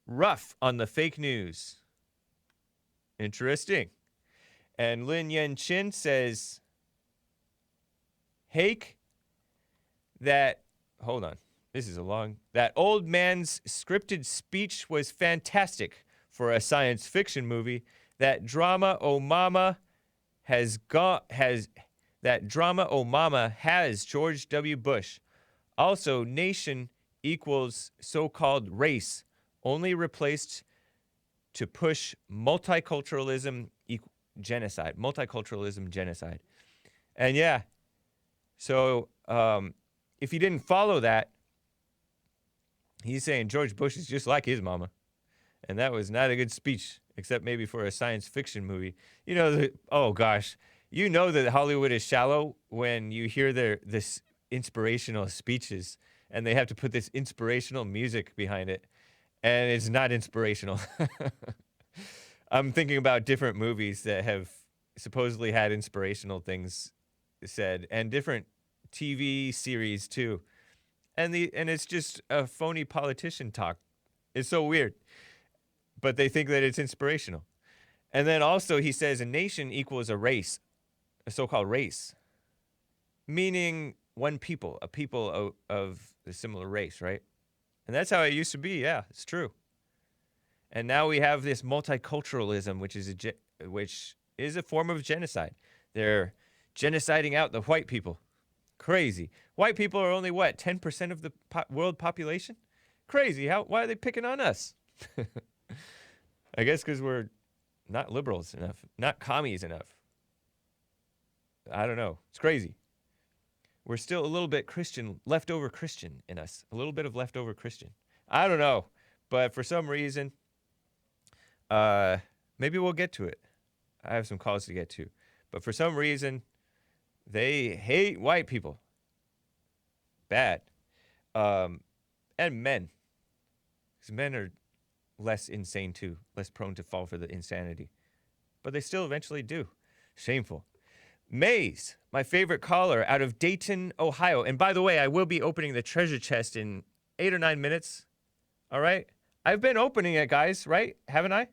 rough on the fake news. Interesting. And Lin Yen Chin says, Hake, that old man's scripted speech was fantastic for a science fiction movie. That drama, oh mama, has George W. Bush. Also, nation equals so-called race, only replaced to push multiculturalism genocide. And yeah, so if you didn't follow that, he's saying George Bush is just like his mama. And that was not a good speech, except maybe for a science fiction movie. You know, you know that Hollywood is shallow when you hear this inspirational speeches and they have to put this inspirational music behind it. And it's not inspirational. I'm thinking about different movies that have supposedly had inspirational things said, and different TV series too. And it's just a phony politician talk. It's so weird. But they think that it's inspirational. And then also he says a nation equals a race, a so-called race, meaning one people, a people of a similar race, right? And that's how it used to be. Yeah, it's true. And now we have this multiculturalism, which is a form of genocide. They're genociding out the white people. Crazy. White people are only, what, 10% of the world population? Crazy. Why are they picking on us? I guess because we're not liberals enough, not commies enough. I don't know. It's crazy. We're still a little bit Christian, leftover Christian in us. A little bit of leftover Christian. I don't know. But for some reason, maybe we'll get to it. I have some calls to get to. But for some reason, they hate white people. Bad. And men. Because men are less insane too, less prone to fall for the insanity. But they still eventually do. Shameful. Maze, my favorite caller out of Dayton, Ohio. And by the way, I will be opening the treasure chest in 8 or 9 minutes. All right? I've been opening it, guys, right? Haven't I?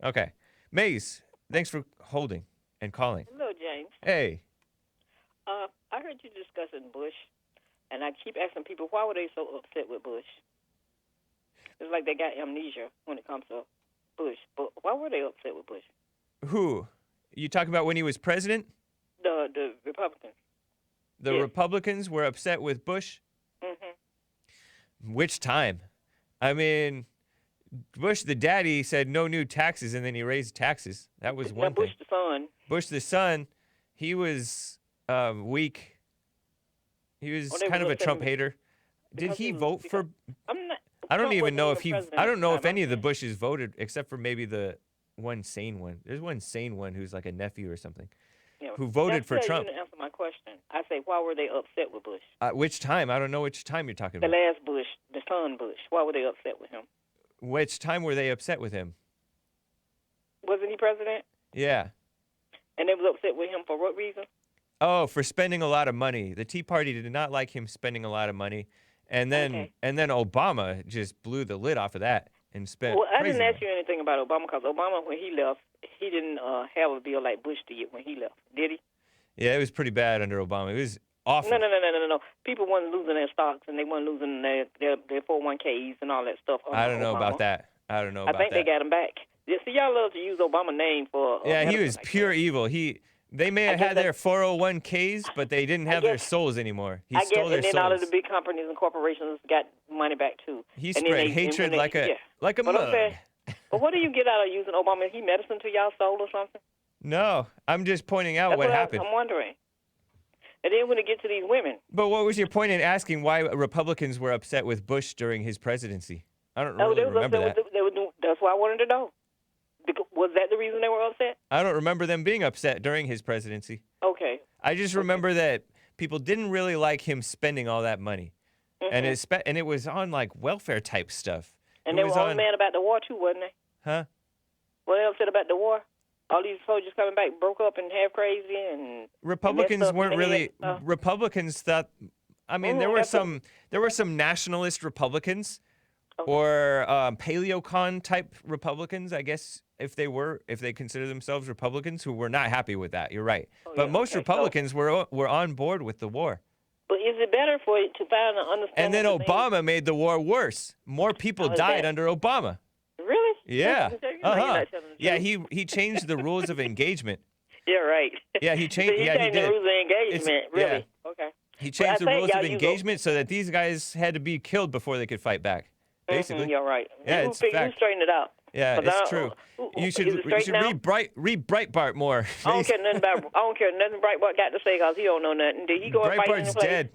Okay. Maze, thanks for holding and calling. Hello, James. Hey. I heard you discussing Bush, and I keep asking people, why were they so upset with Bush? It's like they got amnesia when it comes to Bush. But why were they upset with Bush? Who? You talking about when he was president? The Republicans. The Republicans were upset with Bush? Mm-hmm. Which time? I mean, Bush the daddy said no new taxes, and then he raised taxes. That was one thing. Bush the son. Bush the son, he was weak. He was kind of a Trump hater. Did he vote for? I don't even know if he. I don't know if any of the Bushes voted, except for maybe the one sane one. There's one sane one who's like a nephew or something, who voted for Trump. You didn't answer my question. I say, why were they upset with Bush? Which time? I don't know which time you're talking The about. last Bush, the son Bush. Why were they upset with him? Which time were they upset with him? Wasn't he president? Yeah. And they was upset with him for what reason? Oh, for spending a lot of money. The Tea Party did not like him spending a lot of money. And then Obama just blew the lid off of that and spent. Well, I crazy didn't ask money. you anything about Obama because Obama, when he left, he didn't have a bill like Bush did when he left, did he? Yeah, it was pretty bad under Obama. It was awful. No. People weren't losing their stocks and they weren't losing their 401ks and all that stuff. I don't know Obama. about that. I don't know about that. I think they got him back. See, y'all love to use Obama's name for. Yeah, he was pure evil. They may have had their 401ks, but they didn't have their souls anymore. He stole their and then souls. all of the big companies and corporations got money back too. He spread hatred like a mug. But what do you get out of using Obama? Is he medicine to y'all soul or something? No, I'm just pointing out what happened. I'm wondering. And then when it gets to these women. But what was your point in asking why Republicans were upset with Bush during his presidency? I don't really remember that. That's why I wanted to know. Was that the reason they were upset? I don't remember them being upset during his presidency. Okay. I just remember that people didn't really like him spending all that money. Mm-hmm. And it was on like welfare type stuff. And they were all mad about the war too, wasn't they? Huh? Were they upset about the war? All these soldiers coming back broke up and half crazy and Republicans weren't really Republicans thought I mean there were some nationalist Republicans or paleocon type Republicans, I guess if they consider themselves Republicans who were not happy with that. You're right. But most Republicans were on board with the war. But is it better for it to find an understanding? And then Obama made the war worse. More people died under Obama. Really? Yeah. Yeah, he changed the rules of engagement. Yeah, right. Yeah, he changed. He changed the rules of engagement. Really? Yeah. Okay. He changed the rules of engagement so that these guys had to be killed before they could fight back. Basically. You're right. Yeah, it's fact. You straighten it out. Yeah, it's true. You should read Breitbart more. I don't care nothing Breitbart got to say because he don't know nothing. Did he go and fight in the Breitbart's place? dead.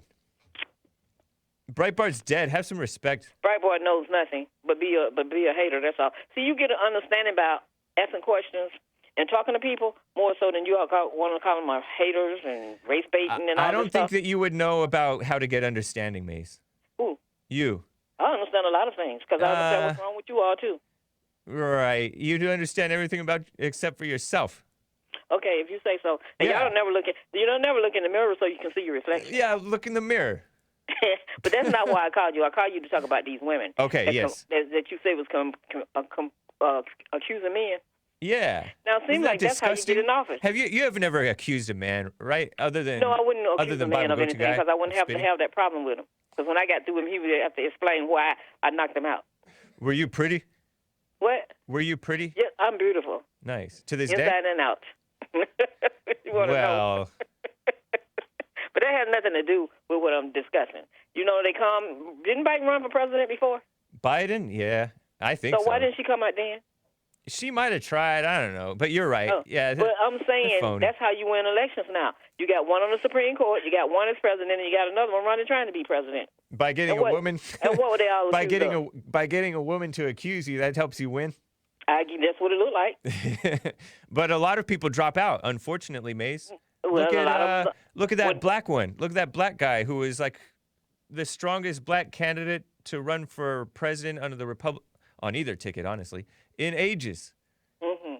Breitbart's dead. Have some respect. Breitbart knows nothing but be a hater. That's all. See, you get an understanding about asking questions and talking to people more so than you want to call them haters and race baiting and all that. I don't think that you would know about how to get understanding, Mace. Who? You. I understand a lot of things because I understand what's wrong with you all too. Right. You do understand everything about except for yourself. Okay, if you say so. And Yeah. y'all don't never look in the mirror so you can see your reflection. Yeah, look in the mirror. But that's not why I called you. I called you to talk about these women. Okay, that yes. that you say was accusing men. Yeah. Now it Isn't seems that like that's how you disgusting? get in office. Have you have never accused a man, right? Other than No, I wouldn't other accuse a than man Bible of Go-To anything guy because I wouldn't have to spitting? have that problem with him. Because when I got through him, he would have to explain why I knocked him out. Were you pretty? What? Were you pretty? Yeah, I'm beautiful. Nice. To this Inside day? and out. You want to know? Well, But that has nothing to do with what I'm discussing. You know, didn't Biden run for president before? Biden? Yeah, I think so. So why didn't she come out then? She might have tried. I don't know. But you're right. Oh, Yeah. But I'm saying phony. that's how you win elections now. You got one on the Supreme Court, you got one as president, and you got another one running trying to be president. By getting And a what- woman. And what were they all by accused getting of? by getting a woman to accuse you, that helps you win. That's what it looked like. But a lot of people drop out, unfortunately, Maze. Well, look a at lot of- look at that when- black one. Look at that black guy who is like the strongest black candidate to run for president under the Republic on either ticket, honestly, in ages.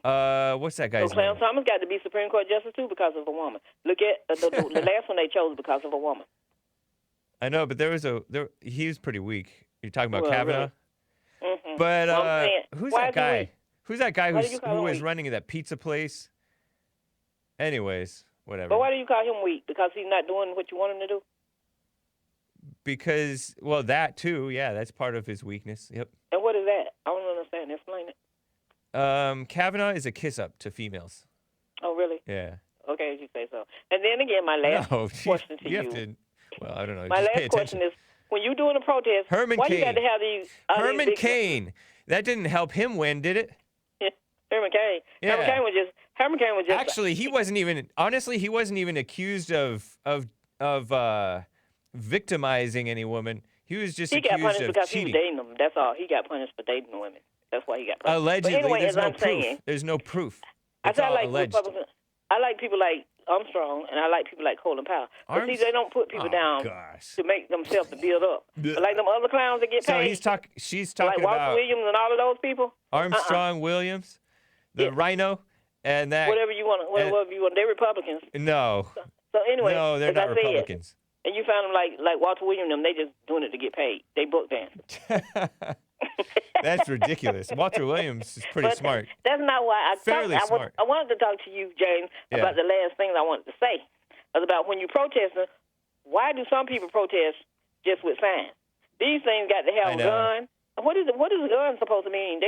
What's that guy's So Clarence name? Thomas got to be Supreme Court justice too because of a woman. Look at the last one they chose because of a woman. I know, but he was pretty weak. You're talking about Well, Kavanaugh, really. but Well, I'm saying, who's why that is he guy? weak? Who's that guy Why do you call who him was weak? running at that pizza place? Anyways, whatever. But why do you call him weak? Because he's not doing what you want him to do? Because, well, that too. Yeah, that's part of his weakness. Yep. And what is that? I don't understand. Explain it. Kavanaugh is a kiss up to females. Oh, really? Yeah. Okay, as you say so. And then again, my last No, question to you. have to. Well, I don't know. My just pay last question attention. is, when you're doing a protest, Herman why you Cain. got to have these... all these Herman big- Cain. That didn't help him win, did it? Herman Cain. Yeah. Herman Cain was just... Actually, he wasn't even. Honestly, he wasn't even accused of victimizing any woman. He was just He got accused punished of because he was cheating. dating them. That's all. He got punished for dating women. That's why he got punished. Allegedly, but anyway, there's as no I'm proof. saying, There's no proof. I It's said I all like alleged. Republicans. I like people like Armstrong, and I like people like Colin Powell. But see, they don't put people down Gosh. to make themselves to build up. But like them other clowns that get So paid, she's like talking Walter about Williams and all of those people. Armstrong Williams, the Yeah. rhino, and that. Whatever you want, whatever you want. They're Republicans. No, So anyway, no, they're as not I said, Republicans. and you found them like Walter Williams, them they just doing it to get paid. They book dancers. That's ridiculous. Walter Williams is pretty But smart. That's not why Fairly smart. I wanted to talk to you, James, Yeah. about the last thing I wanted to say. Was about when you're protesting, why do some people protest just with signs? These things got to I have a know. gun. What is a gun supposed to mean?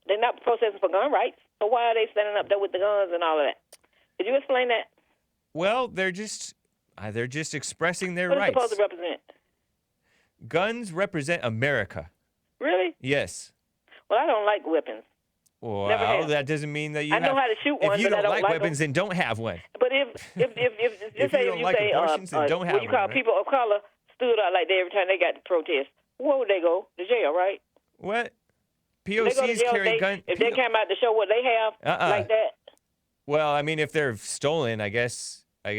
They're not protesting for gun rights. So why are they standing up there with the guns and all of that? Could you explain that? Well, they're just expressing their What is it rights. supposed to represent? Guns represent America. Really? Yes. Well, I don't like weapons. Well, Never have. that doesn't mean that you I know have. how to shoot one, If you but I don't don't like like weapons, then don't have one. But if If you don't like abortions, then don't have what you one, call right? people of color stood out like that every time they got to protest, where would they go? To jail, right? What? They go to POCs jail carry guns. if they came out to show what they have like that. Well, I mean, if they're stolen, I guess. What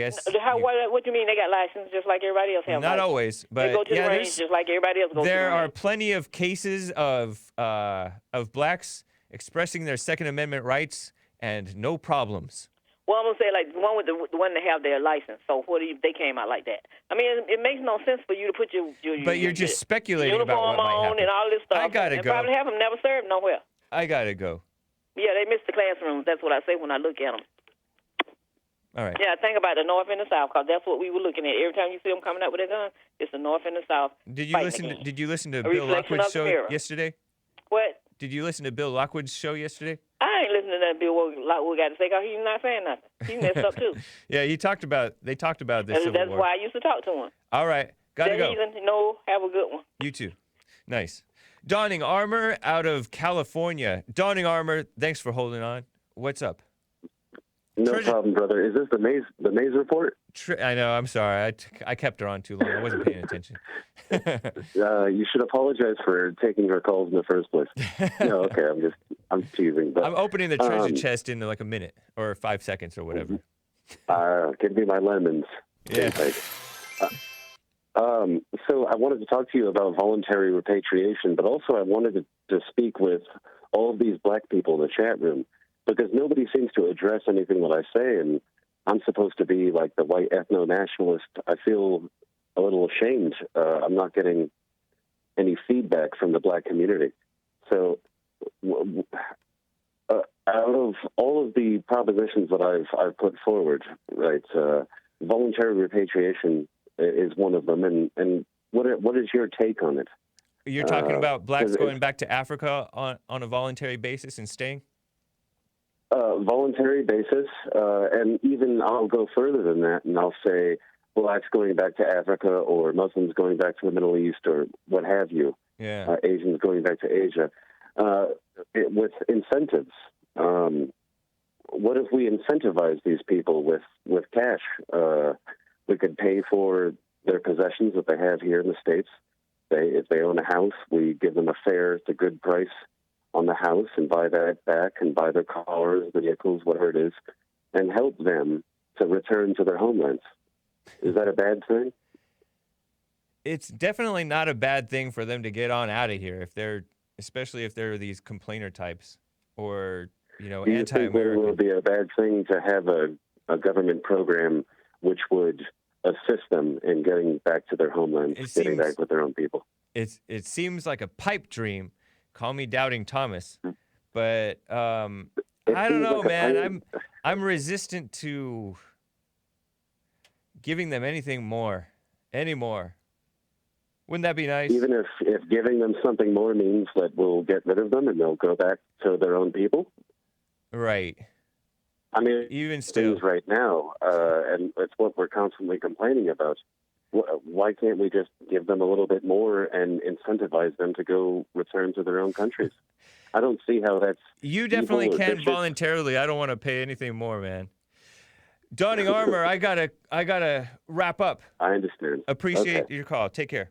do you mean? They got license just like everybody else have. Not license. always, but they go to yeah, the range there's- just like everybody else goes to the there are range. plenty of cases of blacks expressing their Second Amendment rights and no problems. Well, I'm gonna say like the one with the one that have their license. So what if they came out like that? I mean, it makes no sense for you to put your But you're just speculating about uniform what might on happen. and all this stuff. I gotta and go. Probably have them never served nowhere. I gotta go. Yeah, they missed the classrooms. That's what I say when I look at them. All right. Yeah, think about the North and the South, because that's what we were looking at. Every time you see them coming out with a gun, it's the North and the South. Did you fighting listen? again. Did you listen to A Bill reflection Lockwood's of the show mirror. yesterday? What? Did you listen to Bill Lockwood's show yesterday? I ain't listening to that Bill Lockwood got to say, because he's not saying nothing. He messed up too. Yeah, they talked about the And Civil that's War. why I used to talk to him. All right, gotta That go. heathen, no, have a good one. You too. Nice. Donning Armor out of California. Donning Armor, thanks for holding on. What's up? No Treasure- problem, brother. Is this the Maze report? I know. I'm sorry. I kept her on too long. I wasn't paying attention. You should apologize for taking her calls in the first place. No, okay. I'm teasing. But I'm opening the treasure chest in like a minute or 5 seconds or whatever. Give me my lemons. Yeah. So I wanted to talk to you about voluntary repatriation, but also I wanted to speak with all of these black people in the chat room because nobody seems to address anything that I say, and I'm supposed to be like the white ethno-nationalist. I feel a little ashamed. I'm not getting any feedback from the black community. So out of all of the propositions that I've put forward, right, voluntary repatriation is one of them. And what is your take on it? You're talking about blacks going back to Africa on a voluntary basis and staying? Voluntary basis, and even I'll go further than that, and I'll say blacks going back to Africa or Muslims going back to the Middle East or what have you. Yeah. Asians going back to Asia, with incentives. What if we incentivize these people with cash? We could pay for their possessions that they have here in the States. If they own a house, we give them a fair to good price on the house and buy that back and buy their cars, vehicles, whatever it is, and help them to return to their homelands. Is that a bad thing? It's definitely not a bad thing for them to get on out of here, especially if they're these complainer types or, Do you think anti-American. it will be a bad thing to have a government program which would assist them in getting back to their homelands, getting back with their own people? It seems like a pipe dream. Call me Doubting Thomas, but I don't know, man. I'm resistant to giving them anything more anymore. Wouldn't that be nice? Even if giving them something more means that we'll get rid of them and they'll go back to their own people? Right. I mean, even still, right now, and it's what we're constantly complaining about. Why can't we just give them a little bit more and incentivize them to go return to their own countries? I don't see how that's. You definitely can voluntarily. I don't want to pay anything more, man. Donning Armor, I gotta wrap up. I understand. Appreciate your call. Take care.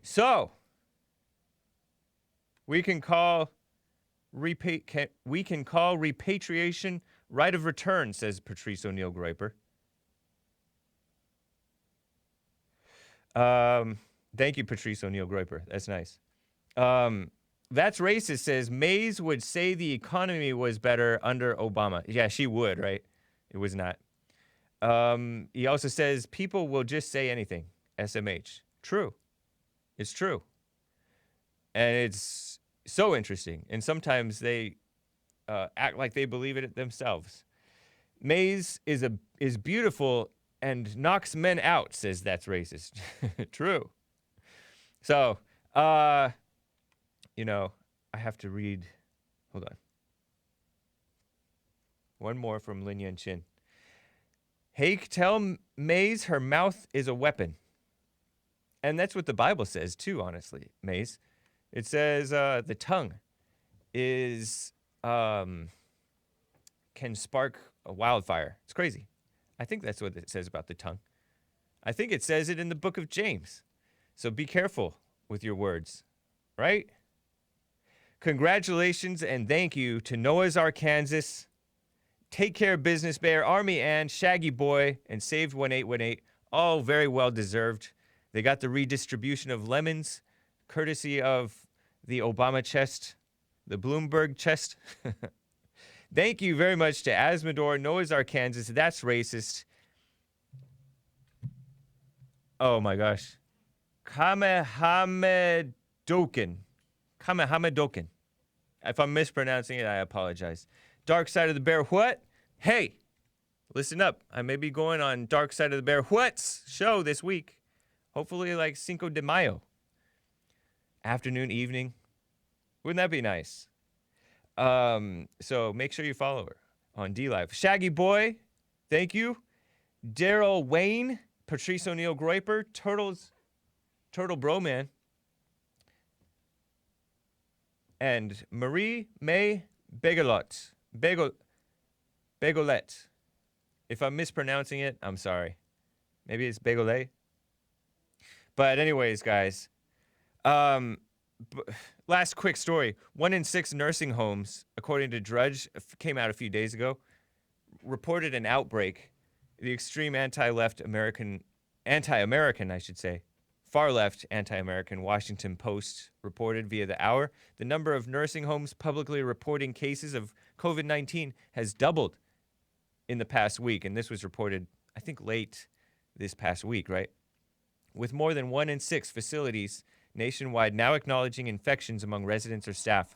So we can call repatriation right of return, says Patrice O'Neill Groiper. Thank you, Patrice O'Neill Groiper. That's nice. That's racist, says Mays would say the economy was better under Obama. Yeah, she would, right? It was not. He also says people will just say anything. SMH. True. It's true. And it's so interesting. And sometimes they act like they believe it themselves. Mays is beautiful and knocks men out, says that's racist. True. So, I have to read. Hold on. One more from Lin Yan Chin. Hake, tell Mays her mouth is a weapon. And that's what the Bible says, too, honestly, Mays. It says the tongue can spark a wildfire. It's crazy. I think that's what it says about the tongue. I think it says it in the book of James. So be careful with your words, right? Congratulations and thank you to Noah's Arkansas, Take Care Business Bear, Army and Shaggy Boy, and Saved 1818. All very well deserved. They got the redistribution of lemons, courtesy of the Obama chest, the Bloomberg chest. Thank you very much to Asmodor, Noah's Arkansas. That's racist. Oh my gosh. Kamehamedokin. Kamehamedokin. If I'm mispronouncing it, I apologize. Dark Side of the Bear What? Hey, listen up. I may be going on Dark Side of the Bear What's show this week. Hopefully like Cinco de Mayo. Afternoon, evening. Wouldn't that be nice? So make sure you follow her on DLive. Shaggy Boy, thank you. Daryl Wayne, Patrice O'Neill Groiper, Turtle Bro Man, and Marie May Begolette. Begolette. If I'm mispronouncing it, I'm sorry. Maybe it's Begolet. But anyways, guys, last quick story. 1 in 6 nursing homes, according to Drudge, came out a few days ago, reported an outbreak. The extreme anti-American, I should say, far-left anti-American Washington Post reported via the hour, the number of nursing homes publicly reporting cases of COVID-19 has doubled in the past week. And this was reported, I think, late this past week, right? With more than 1 in 6 facilities nationwide now acknowledging infections among residents or staff,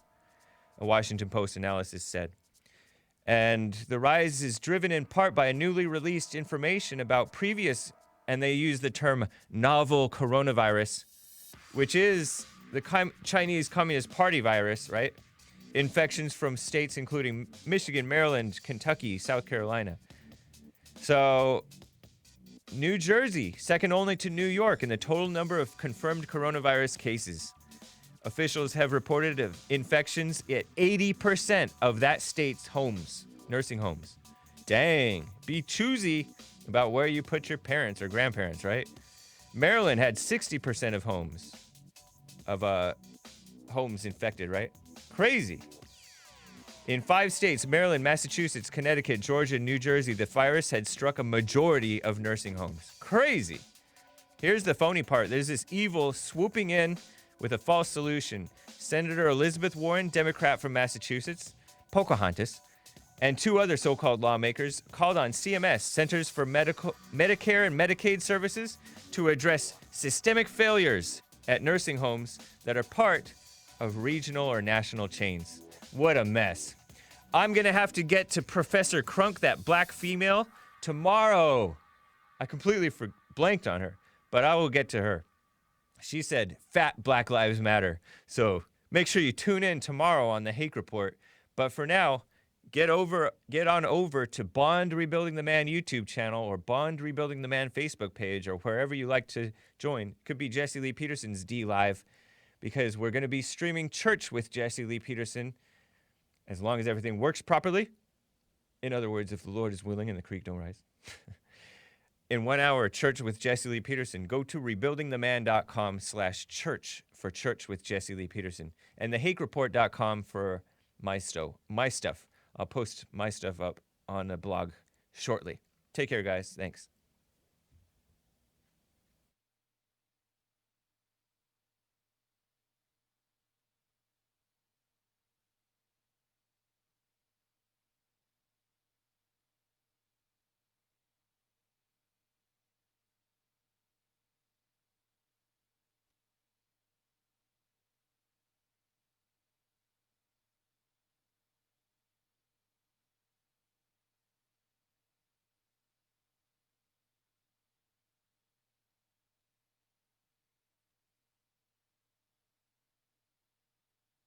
a Washington Post analysis said. And the rise is driven in part by a newly released information about previous, and they use the term novel coronavirus, which is the Chinese Communist Party virus, right? Infections from states including Michigan, Maryland, Kentucky, South Carolina. So New Jersey, second only to New York in the total number of confirmed coronavirus cases. Officials have reported of infections at 80% of that state's homes, nursing homes. Dang, be choosy about where you put your parents or grandparents, right? Maryland had 60% of homes infected, right? Crazy. In 5 states, Maryland, Massachusetts, Connecticut, Georgia, and New Jersey, the virus had struck a majority of nursing homes. Crazy. Here's the phony part. There's this evil swooping in with a false solution. Senator Elizabeth Warren, Democrat from Massachusetts, Pocahontas, and 2 other so-called lawmakers called on CMS, Centers for Medicare and Medicaid Services, to address systemic failures at nursing homes that are part of regional or national chains. What a mess. I'm going to have to get to Professor Crunk, that black female, tomorrow. I completely blanked on her, but I will get to her. She said, fat Black Lives Matter. So make sure you tune in tomorrow on the Hake Report. But for now, get on over to Bond Rebuilding the Man YouTube channel or Bond Rebuilding the Man Facebook page or wherever you like to join. Could be Jesse Lee Peterson's D Live, because we're going to be streaming church with Jesse Lee Peterson as long as everything works properly. In other words, if the Lord is willing and the creek don't rise. In 1 hour, Church with Jesse Lee Peterson. Go to rebuildingtheman.com/church for Church with Jesse Lee Peterson. And thehakereport.com for my stuff. I'll post my stuff up on a blog shortly. Take care, guys. Thanks.